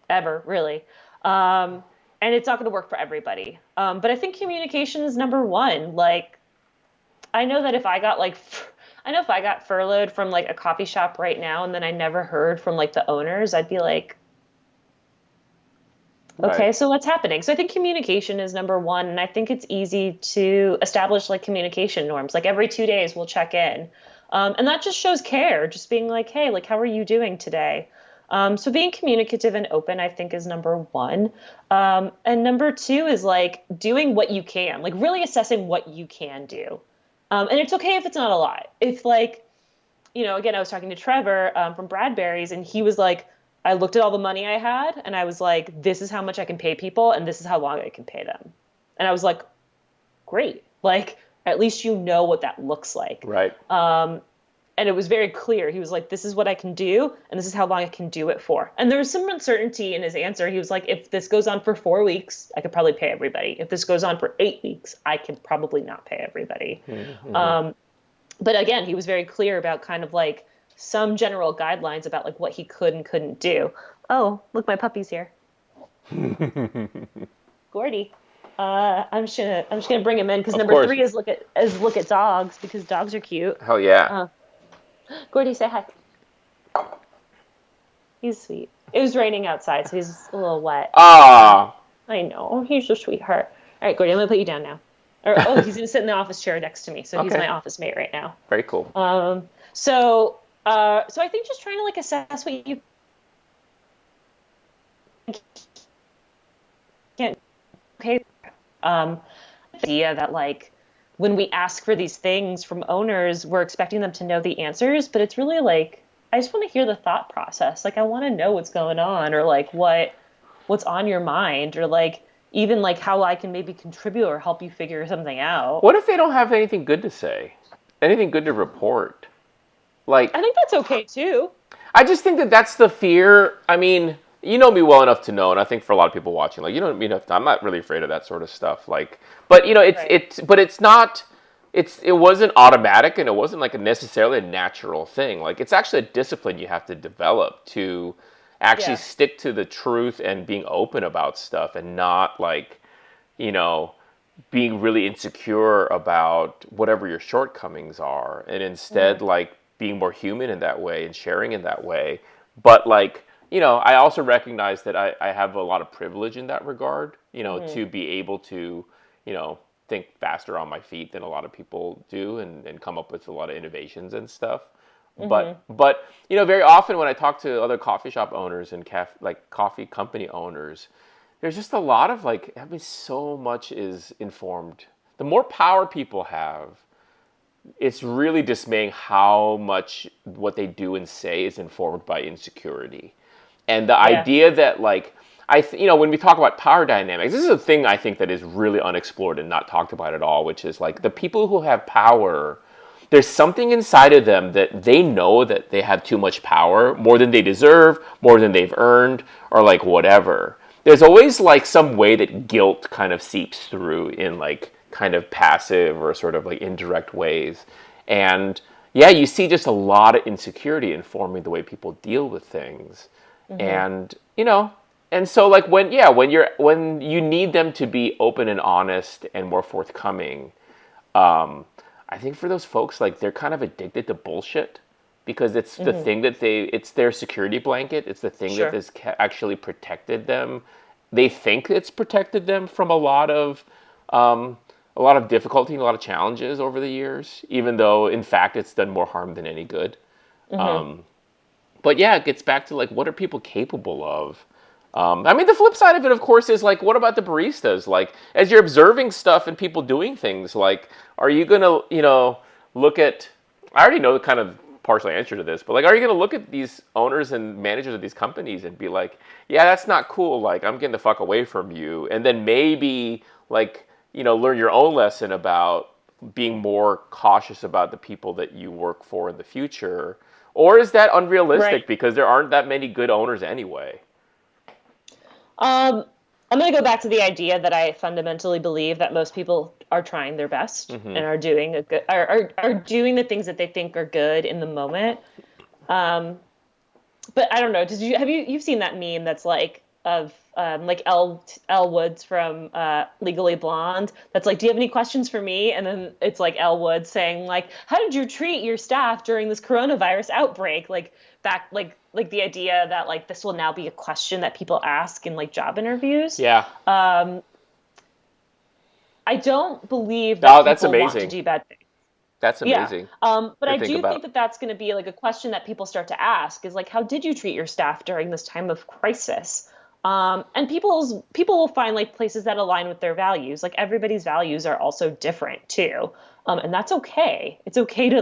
ever, really. Um, and it's not going to work for everybody. But I think communication is number one. Like, I know that if I got like, I know if I got furloughed from like a coffee shop right now and then I never heard from like the owners, I'd be like, Right. okay, so what's happening? So I think communication is number one, and I think it's easy to establish like communication norms. Like every 2 days, we'll check in, and that just shows care. Just being like, hey, like how are you doing today? So being communicative and open, I think, is number one, and number two is like doing what you can, like really assessing what you can do, and it's okay if it's not a lot. If like again, I was talking to Trevor from Bradbury's, and he was like, I looked at all the money I had, and I was like, this is how much I can pay people, and this is how long I can pay them. And I was like, great. Like, at least you know what that looks like. Right. And it was very clear. He was like, this is what I can do, and this is how long I can do it for. And there was some uncertainty in his answer. He was like, if this goes on for 4 weeks, I could probably pay everybody. If this goes on for 8 weeks, I can probably not pay everybody. Mm-hmm. But again, he was very clear about kind of like some general guidelines about like what he could and couldn't do. Oh, look, my puppy's here. Gordy. I'm just gonna bring him in because Of number course. three is look at dogs because dogs are cute. Hell yeah. Gordy, say hi. He's sweet. It was raining outside, so he's a little wet. Ah. I know. He's a sweetheart. All right, Gordy, I'm gonna put you down now. Or he's gonna sit in the office chair next to me, so he's Okay. my office mate right now. Very cool. So I think just trying to like assess what you can't. Okay. Idea that like when we ask for these things from owners, we're expecting them to know the answers, but it's really like I just want to hear the thought process. Like I want to know what's going on, or like what's on your mind, or like even like how I can maybe contribute or help you figure something out. What if they don't have anything good to say? Anything good to report? Like, I think that's okay too. I just think that that's the fear. I mean, you know me well enough to know, and I think for a lot of people watching, like, you know me enough. I'm not really afraid of that sort of stuff. Like, but Right. but it's not. It wasn't automatic, and it wasn't like necessarily a natural thing. Like, it's actually a discipline you have to develop to actually Yeah. stick to the truth and being open about stuff, and not like, you know, being really insecure about whatever your shortcomings are, and instead Hmm. like being more human in that way and sharing in that way. But like, I also recognize that I have a lot of privilege in that regard, Hmm. to be able to, you know, think faster on my feet than a lot of people do, and come up with a lot of innovations and stuff. Hmm. But very often when I talk to other coffee shop owners and like coffee company owners, there's just a lot of like, I mean, so much is informed. The more power people have, it's really dismaying how much what they do and say is informed by insecurity. And the Yeah. idea that like, when we talk about power dynamics, this is a thing I think that is really unexplored and not talked about at all, which is like the people who have power, there's something inside of them that they know that they have too much power, more than they deserve, more than they've earned, or like whatever. There's always like some way that guilt kind of seeps through in like kind of passive or sort of like indirect ways. And yeah, you see just a lot of insecurity informing the way people deal with things. Hmm. And and so like when you need them to be open and honest and more forthcoming, I think for those folks, like, they're kind of addicted to bullshit because it's the Hmm. thing that it's their security blanket. It's the thing that Sure. has actually protected them. They think it's protected them from um, a lot of difficulty and a lot of challenges over the years, even though in fact it's done more harm than any good. Hmm. But yeah, it gets back to like, what are people capable of? I mean, the flip side of it, of course, is like, what about the baristas? Like, as you're observing stuff and people doing things, like, are you gonna, look at? I already know the kind of partial answer to this, but like, are you gonna look at these owners and managers of these companies and be like, yeah, that's not cool. Like, I'm getting the fuck away from you, and then maybe like, learn your own lesson about being more cautious about the people that you work for in the future, or is that Right. unrealistic because there aren't that many good owners anyway? Um, I'm going to go back to the idea that I fundamentally believe that most people are trying their best Hmm. and are doing a good are doing the things that they think are good in the moment. Um, but I don't know. Did you have you've seen that meme that's like Elle Woods from Legally Blonde? That's like, do you have any questions for me? And then it's like Elle Woods saying like, how did you treat your staff during this coronavirus outbreak? Like back like the idea that like this will now be a question that people ask in like job interviews. Yeah. Um, I don't believe that Oh, that's people want to amazing. do bad things. That's Yeah. amazing But to I think do think about. that that's going to be like a question that people start to ask is like, how did you treat your staff during this time of crisis? And people will find like places that align with their values. Like everybody's values are also different too. And that's okay. It's okay to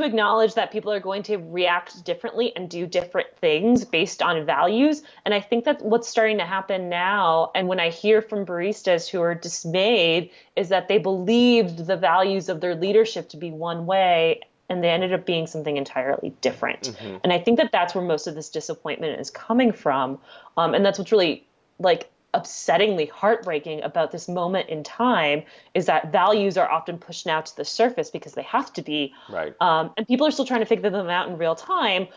acknowledge that people are going to react differently and do different things based on values. And I think that's what's starting to happen now. And when I hear from baristas who are dismayed, is that they believed the values of their leadership to be one way and they ended up being something entirely different. Hmm. And I think that that's where most of this disappointment is coming from. And that's what's really like upsettingly heartbreaking about this moment in time is that values are often pushed now to the surface because they have to be. Right. And people are still trying to figure them out in real time,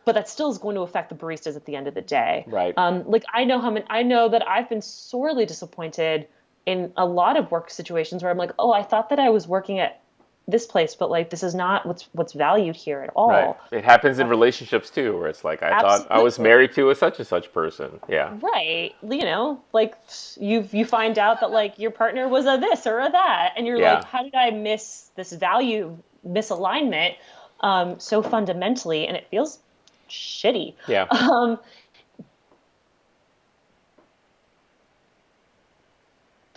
but that still is going to affect the baristas at the end of the day. Right. Like I know that I've been sorely disappointed in a lot of work situations where I'm like, oh, I thought that I was working at this place, but like this is not what's valued here at Right. all. It happens in relationships too, where it's like I thought I was Absolutely. married to a such and such person. Yeah. Right. Like you find out that like your partner was a this or a that, and you're like, Yeah. how did I miss this value misalignment so fundamentally? And it feels shitty. Yeah. Um,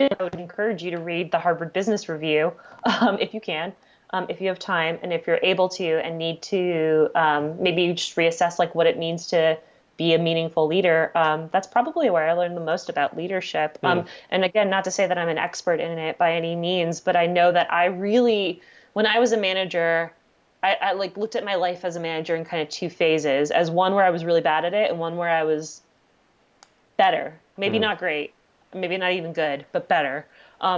I would encourage you to read the Harvard Business Review if you can, if you have time, and if you're able to and need to maybe just reassess like what it means to be a meaningful leader. That's probably where I learned the most about leadership. Hmm. And again, not to say that I'm an expert in it by any means, but I know that I really, when I was a manager, I like looked at my life as a manager in kind of two phases, as one where I was really bad at it and one where I was better, maybe Hmm. not great, maybe not even good, but better.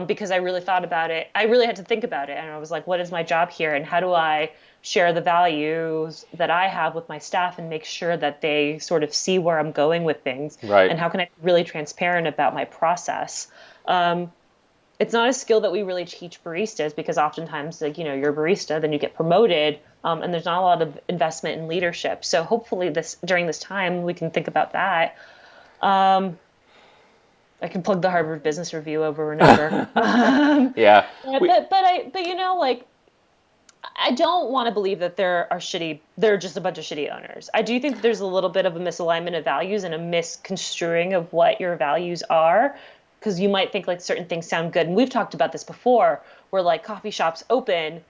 Because I really thought about it. I really had to think about it. And I was like, what is my job here? And how do I share the values that I have with my staff and make sure that they sort of see where I'm going with things? Right. And how can I be really transparent about my process? Um, it's not a skill that we really teach baristas because oftentimes, like, you're a barista, then you get promoted, and there's not a lot of investment in leadership. So hopefully during this time, we can think about that. Um, I can plug the Harvard Business Review over and over. Yeah. We. But like I don't want to believe that there are just a bunch of shitty owners. I do think that there's a little bit of a misalignment of values and a misconstruing of what your values are. Because you might think like certain things sound good. And we've talked about this before, where like coffee shops open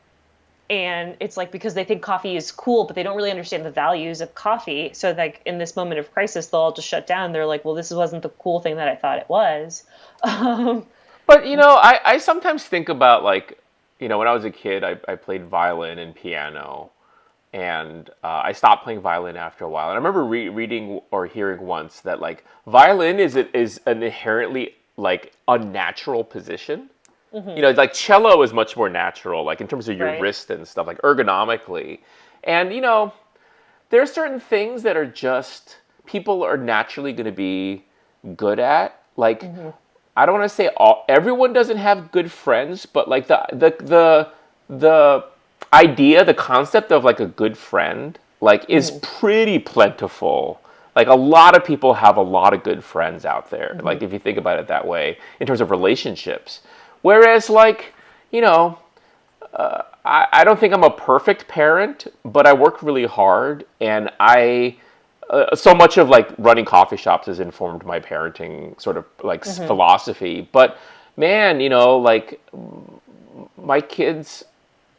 and it's like because they think coffee is cool, but they don't really understand the values of coffee. So like in this moment of crisis, they'll all just shut down. They're like, well, this wasn't the cool thing that I thought it was. Um, But I sometimes think about like, when I was a kid, I played violin and piano, and I stopped playing violin after a while. And I remember reading or hearing once that like violin is an inherently like unnatural position. mhm, Like cello is much more natural, like in terms of your right. wrist and stuff, like ergonomically. And there are certain things that are just people are naturally going to be good at. Like Mhm, I don't want to say everyone doesn't have good friends, but like the idea, the concept of like a good friend, like is mhm, pretty plentiful. Like a lot of people have a lot of good friends out there. mhm, Like if you think about it that way, in terms of relationships. Whereas like, you know, I don't think I'm a perfect parent, but I work really hard, and so much of like running coffee shops has informed my parenting sort of like mhm, philosophy. But man, like my kids'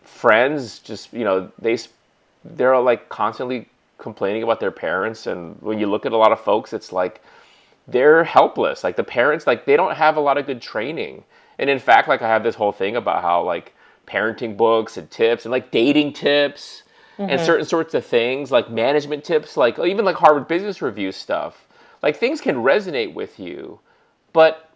friends just they're like constantly complaining about their parents, and when you look at a lot of folks, it's like they're helpless. Like the parents, like they don't have a lot of good training. And in fact, like I have this whole thing about how like parenting books and tips and like dating tips and mhm, certain sorts of things, like management tips, like even like Harvard Business Review stuff. Like things can resonate with you, but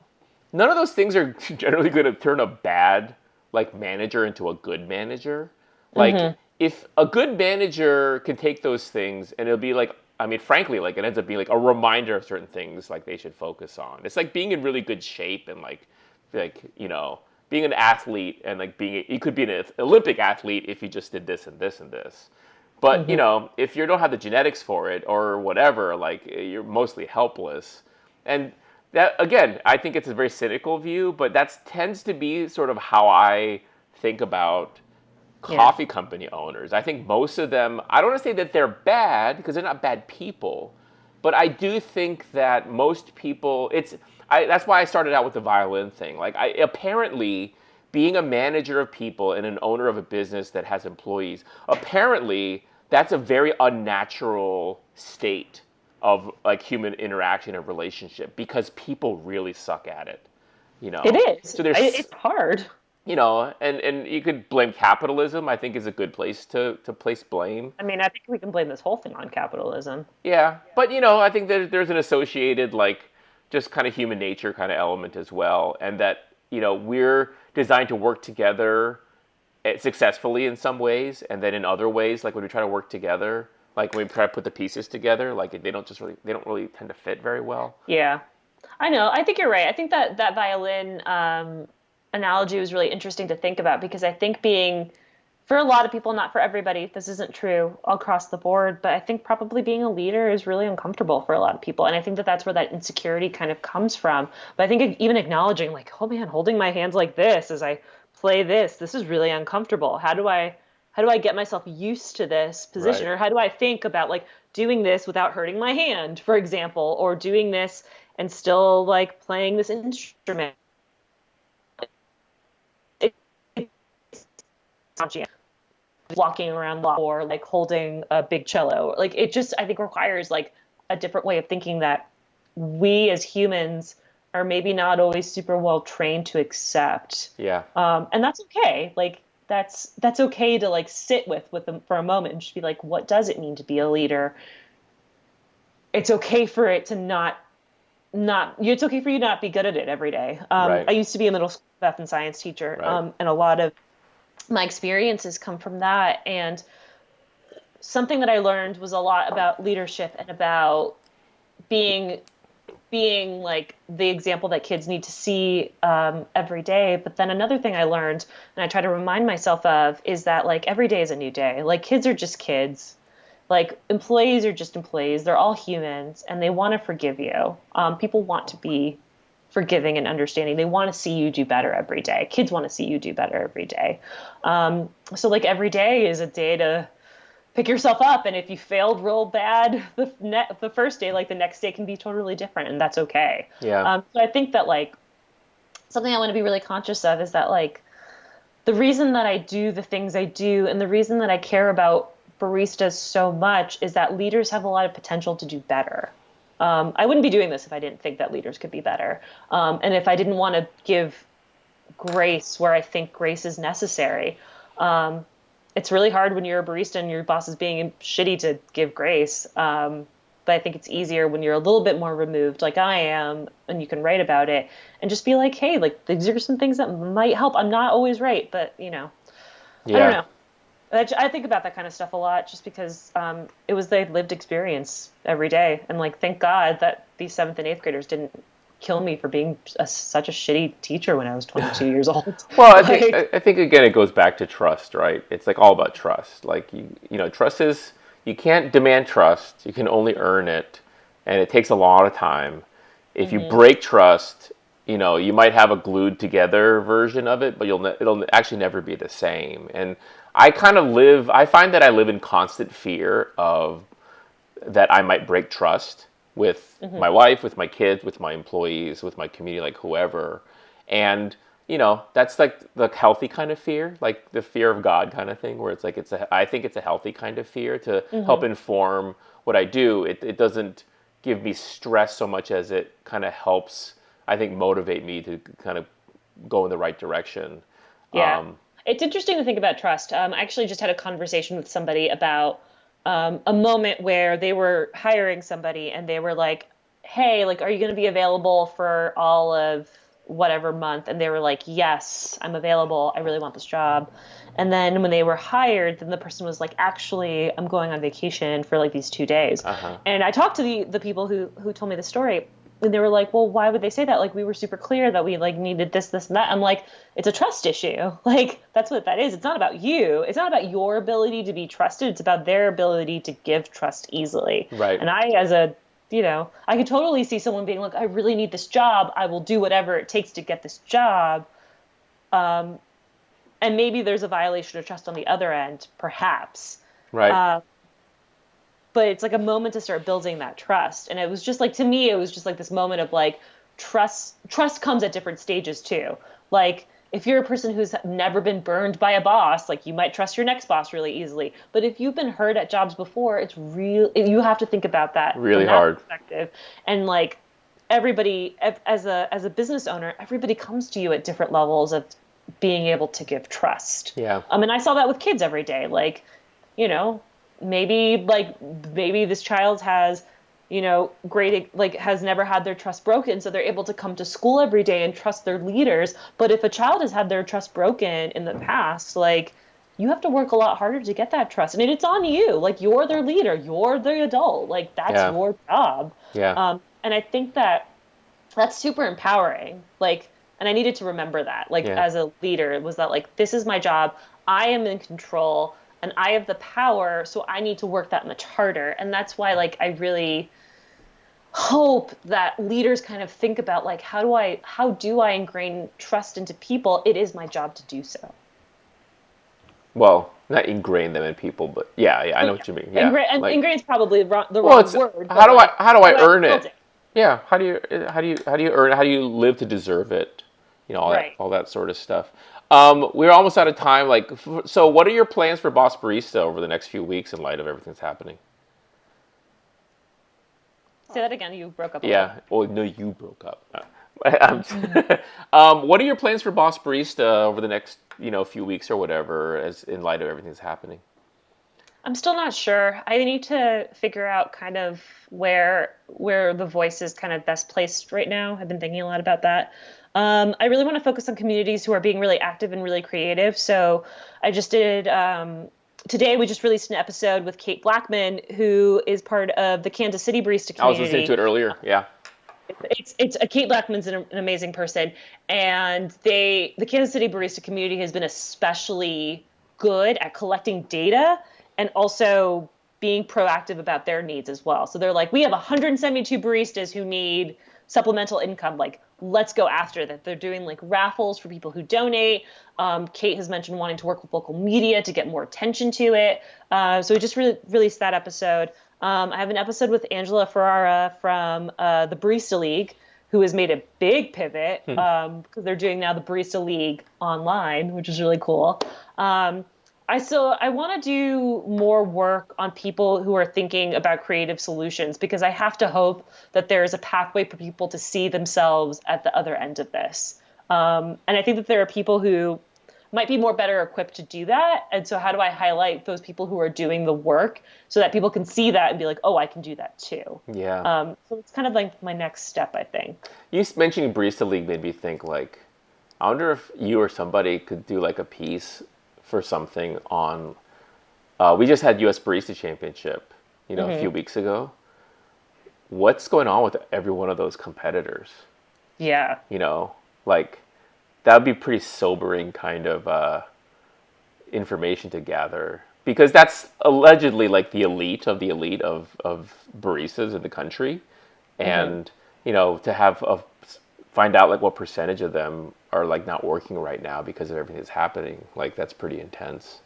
none of those things are generally going to turn a bad like manager into a good manager. Like Hmm. if a good manager can take those things and it'll be like, I mean, frankly, like it ends up being like a reminder of certain things like they should focus on. It's like being in really good shape and like being an athlete and like being you could be an Olympic athlete if you just did this and this and this. But Hmm. if you don't have the genetics for it or whatever, like you're mostly helpless. And that again, I think it's a very cynical view, but that tends to be sort of how I think about Yeah. coffee company owners. I think most of them, I don't want to say that they're bad because they're not bad people, but I do think that most people, that's why I started out with the violin thing. Like apparently being a manager of people and an owner of a business that has employees, apparently that's a very unnatural state of like human interaction and relationship because people really suck at it, you It know. is. So there's It's hard. and you could blame capitalism. I think is a good place to place blame. I mean, I think we can blame this whole thing on capitalism. Yeah, but I think there's an associated like just kind of human nature kind of element as well, and that we're designed to work together successfully in some ways, and then in other ways, like when we try to work together, like when we try to put the pieces together, like they don't really tend to fit very well. Yeah. I know. I think you're right. I think that that violin analogy was really interesting to think about because I think being, for a lot of people, not for everybody, this isn't true across the board, but I think probably being a leader is really uncomfortable for a lot of people. And I think that that's where that insecurity kind of comes from. But I think even acknowledging, like, oh man, holding my hands like this as I play this is really uncomfortable. How do I get myself used to this position? Right. Or how do I think about like doing this without hurting my hand, for example, or doing this and still like playing this instrument? It, walking around or like holding a big cello. Like it just I think requires like a different way of thinking that we as humans are maybe not always super well trained to accept. Yeah. And that's okay. Like that's okay to like sit with them for a moment and just be like, what does it mean to be a leader? It's okay for it to not it's okay for you to not be good at it every day. Right. I used to be a middle school math and science teacher, Right. and a lot of my experiences come from that. And something that I learned was a lot about leadership and about being being like the example that kids need to see every day. But then another thing I learned, and I try to remind myself of, is that like every day is a new day. Like kids are just kids. Like employees are just employees. They're all humans, and they want to forgive you. People want to be forgiving and understanding. They want to see you do better every day. Kids want to see you do better every day. So like every day is a day to pick yourself up. And if you failed real bad the first day, like the next day can be totally different, and that's okay. Yeah. So I think that like something I want to be really conscious of is that like the reason that I do the things I do and the reason that I care about baristas so much is that leaders have a lot of potential to do better. I wouldn't be doing this if I didn't think that leaders could be better. And if I didn't want to give grace where I think grace is necessary. It's really hard when you're a barista and your boss is being shitty to give grace. But I think it's easier when you're a little bit more removed, like I am, and you can write about it and just be like, hey, like these are some things that might help. I'm not always right, but I don't Yeah. know. I think about that kind of stuff a lot just because it was the lived experience every day. And like, thank God that these seventh and eighth graders didn't kill me for being such a shitty teacher when I was 22 years old. Well, Like, I think again it goes back to trust, right? It's like all about trust. Like trust is you can't demand trust. You can only earn it, and it takes a lot of time. If you mhm. break trust, you might have a glued together version of it, but it'll actually never be the same. And I find that I live in constant fear of that I might break trust with Mhm. my wife, with my kids, with my employees, with my community, like whoever. And that's like the healthy kind of fear, like the fear of God kind of thing, where it's like I think it's a healthy kind of fear to help Mhm. inform what I do. It doesn't give me stress so much as it kind of helps, I think, motivate me to kind of go in the right direction. Yeah. Um, It's interesting to think about trust. I actually just had a conversation with somebody about a moment where they were hiring somebody and they were like, hey, like, are you going to be available for all of whatever month? And they were like, yes, I'm available. I really want this job. And then when they were hired, then the person was like, actually, I'm going on vacation for like these 2 days. Uh-huh. And I talked to the people who told me the story. And they were like, well, why would they say that? Like, we were super clear that we like needed this, this, and that. I'm like, it's a trust issue. Like, that's what that is. It's not about you. It's not about your ability to be trusted. It's about their ability to give trust easily. Right. And I, as a I could totally see someone being like, I really need this job. I will do whatever it takes to get this job. Um, and maybe there's a violation of trust on the other end, perhaps. Right. Uh, but it's like a moment to start building that trust. And it was just like, to me, it was just like this moment of like trust comes at different stages too. Like, if you're a person who's never been burned by a boss, like, you might trust your next boss really easily. But if you've been hurt at jobs before, it's real. You have to think about that Really from that hard. perspective. And like, everybody, as a business owner, everybody comes to you at different levels of being able to give trust. Yeah. And I saw that with kids every day. Like, you know, maybe this child has, great, like, has never had their trust broken, so they're able to come to school every day and trust their leaders. But if a child has had their trust broken in the past, like, you have to work a lot harder to get that trust. And it's on you. Like, you're their leader, you're the adult. Like, that's Yeah. your job. Yeah. And I think that that's super empowering. Like, and I needed to remember that, like, Yeah. as a leader, it was that, like, this is my job. I am in control and I have the power. So I need to work that much harder. And that's why, like, I really hope that leaders kind of think about, like, how do I ingrain trust into people? It is my job to do so. Well, not ingrain them in people, but yeah, yeah, I know what you mean. Yeah. Like, Ingrain is probably the well, wrong it's word, how but do I like, how do how I do I earn build it? it? Yeah. How do you earn it? How do you live to deserve it? All that Right. sort of stuff. We're almost out of time. Like, so what are your plans for Boss Barista over the next few weeks in light of everything that's happening? Say that again. You broke up a little. Yeah. Well, no, you broke up. What are your plans for Boss Barista over the next, few weeks or whatever, as in light of everything that's happening? I'm still not sure. I need to figure out kind of where the voice is kind of best placed right now. I've been thinking a lot about that. I really want to focus on communities who are being really active and really creative. So I just did today. We just released an episode with Kate Blackman, who is part of the Kansas City barista I was listening to community. it earlier. Yeah. It's Kate Blackman's an amazing person, and the Kansas City barista community has been especially good at collecting data and also being proactive about their needs as well. So they're like, we have 172 baristas who need supplemental income. Like, let's go after that. They're doing like raffles for people who donate. Kate has mentioned wanting to work with local media to get more attention to it. So we just released that episode. I have an episode with Angela Ferrara from the Barista League, who has made a big pivot because they're doing now the Barista League online, which is really cool. I want to do more work on people who are thinking about creative solutions, because I have to hope that there is a pathway for people to see themselves at the other end of this. And I think that there are people who might be more better equipped to do that. And so how do I highlight those people who are doing the work so that people can see that and be like, oh, I can do that too. Yeah. So it's kind of like my next step, I think. You mentioning Barista League made me think, like, I wonder if you or somebody could do like a piece for something on. We just had U.S. Barista Championship, a few weeks ago. What's going on with every one of those competitors? Yeah. Like, that would be pretty sobering kind of information to gather, because that's allegedly like the elite of baristas in the country, and to have find out like what percentage of them are like not working right now because of everything that's happening, like, that's pretty intense.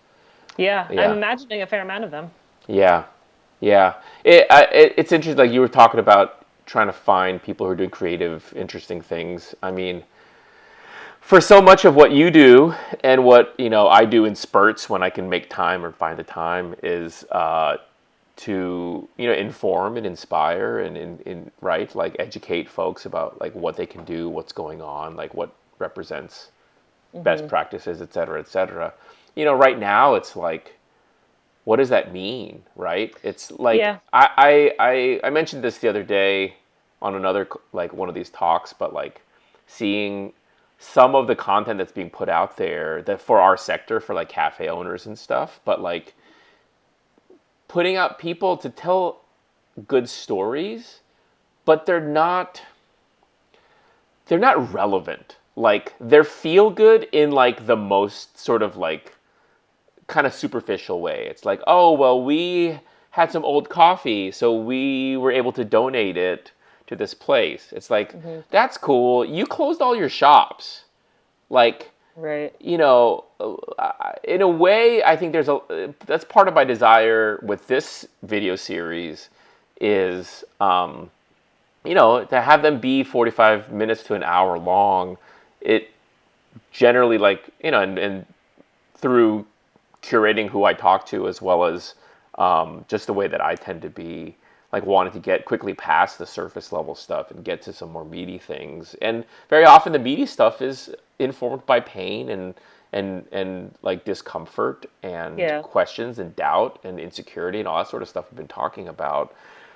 Yeah. I'm Yeah. imagining a fair amount of them. Yeah, yeah. It's interesting. Like, you were talking about trying to find people who are doing creative, interesting things. I mean, for so much of what you do and what I do in spurts when I can make time or find the time is to inform and inspire and right, like, educate folks about like what they can do, what's going on, like what represents best practices, et cetera, et cetera. Right now it's like, what does that mean, right? It's like, Yeah. I mentioned this the other day. on another like one of these talks, but like seeing some of the content that's being put out there that for our sector for like cafe owners and stuff, but like putting out people to tell good stories, but they're not relevant. Like they're feel good in like the most sort of like kind of superficial way. It's like, oh, well, we had some old coffee, so we were able to donate it to this place. It's like, Hmm. that's cool. You closed all your shops. Like, Right. in a way, I think that's part of my desire with this video series is, to have them be 45 minutes to an hour long. It generally like, and through curating who I talk to, as well as just the way that I tend to be, like wanting to get quickly past the surface level stuff and get to some more meaty things. And very often the meaty stuff is informed by pain and like discomfort and Yeah. questions and doubt and insecurity and all that sort of stuff we've been talking about.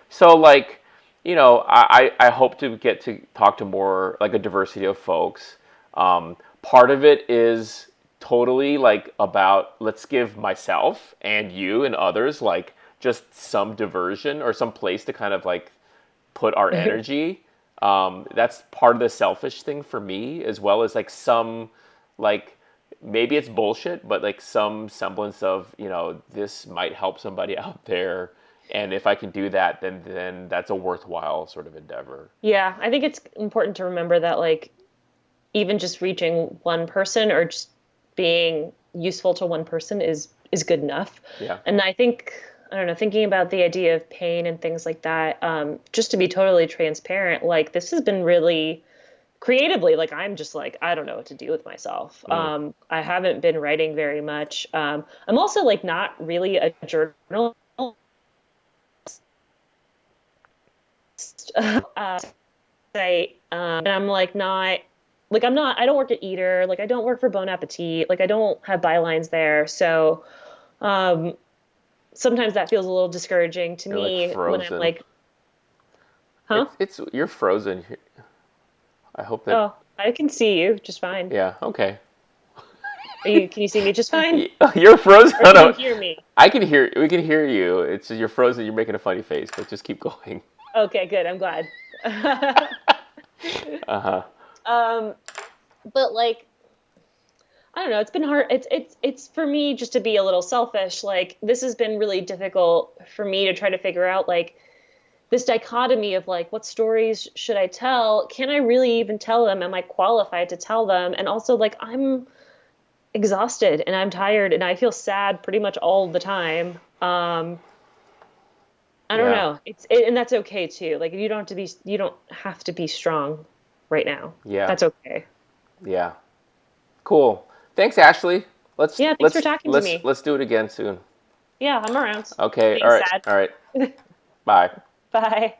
So like, I hope to get to talk to more like a diversity of folks. Part of it is totally like about let's give myself and you and others like just some diversion or some place to kind of like put our energy. That's part of the selfish thing for me, as well as like some like maybe it's bullshit, but like some semblance of this might help somebody out there, and if I can do that, then that's a worthwhile sort of endeavor. Yeah, I think it's important to remember that like even just reaching one person or just being useful to one person is good enough. Yeah. And I think I don't know, thinking about the idea of pain and things like that, just to be totally transparent, like this has been really creatively, like I'm just like I don't know what to do with myself. Mm. I haven't been writing very much. I'm also like not really a journalist. uh, and I'm like not like I'm not I don't work at Eater, like I don't work for Bon Appetit, like I don't have bylines there. So um sometimes that feels a little discouraging to You're like me when I'm frozen. like, huh? It's you're frozen. I hope that. Oh, I can see you just fine. Yeah. Okay. Can you see me just fine? You're frozen. Or No, can you no. hear me? I can hear. We can hear you. It's you're frozen. You're making a funny face, but just keep going. Okay, good. I'm glad. Uh huh. um, but like I don't know, it's been hard. It's for me just to be a little selfish. Like this has been really difficult for me to try to figure out like this dichotomy of like what stories should I tell? Can I really even tell them? Am I qualified to tell them? And also like I'm exhausted and I'm tired and I feel sad pretty much all the time. I don't Yeah. know. And that's okay too. Like you don't have to be strong right now. Yeah. That's okay. Yeah. Cool. Thanks, Ashley. Let's Yeah, thanks for let's talking to let's me. let's do it again soon. Yeah, I'm around. Okay. All Being right. sad. All right. Bye. Bye.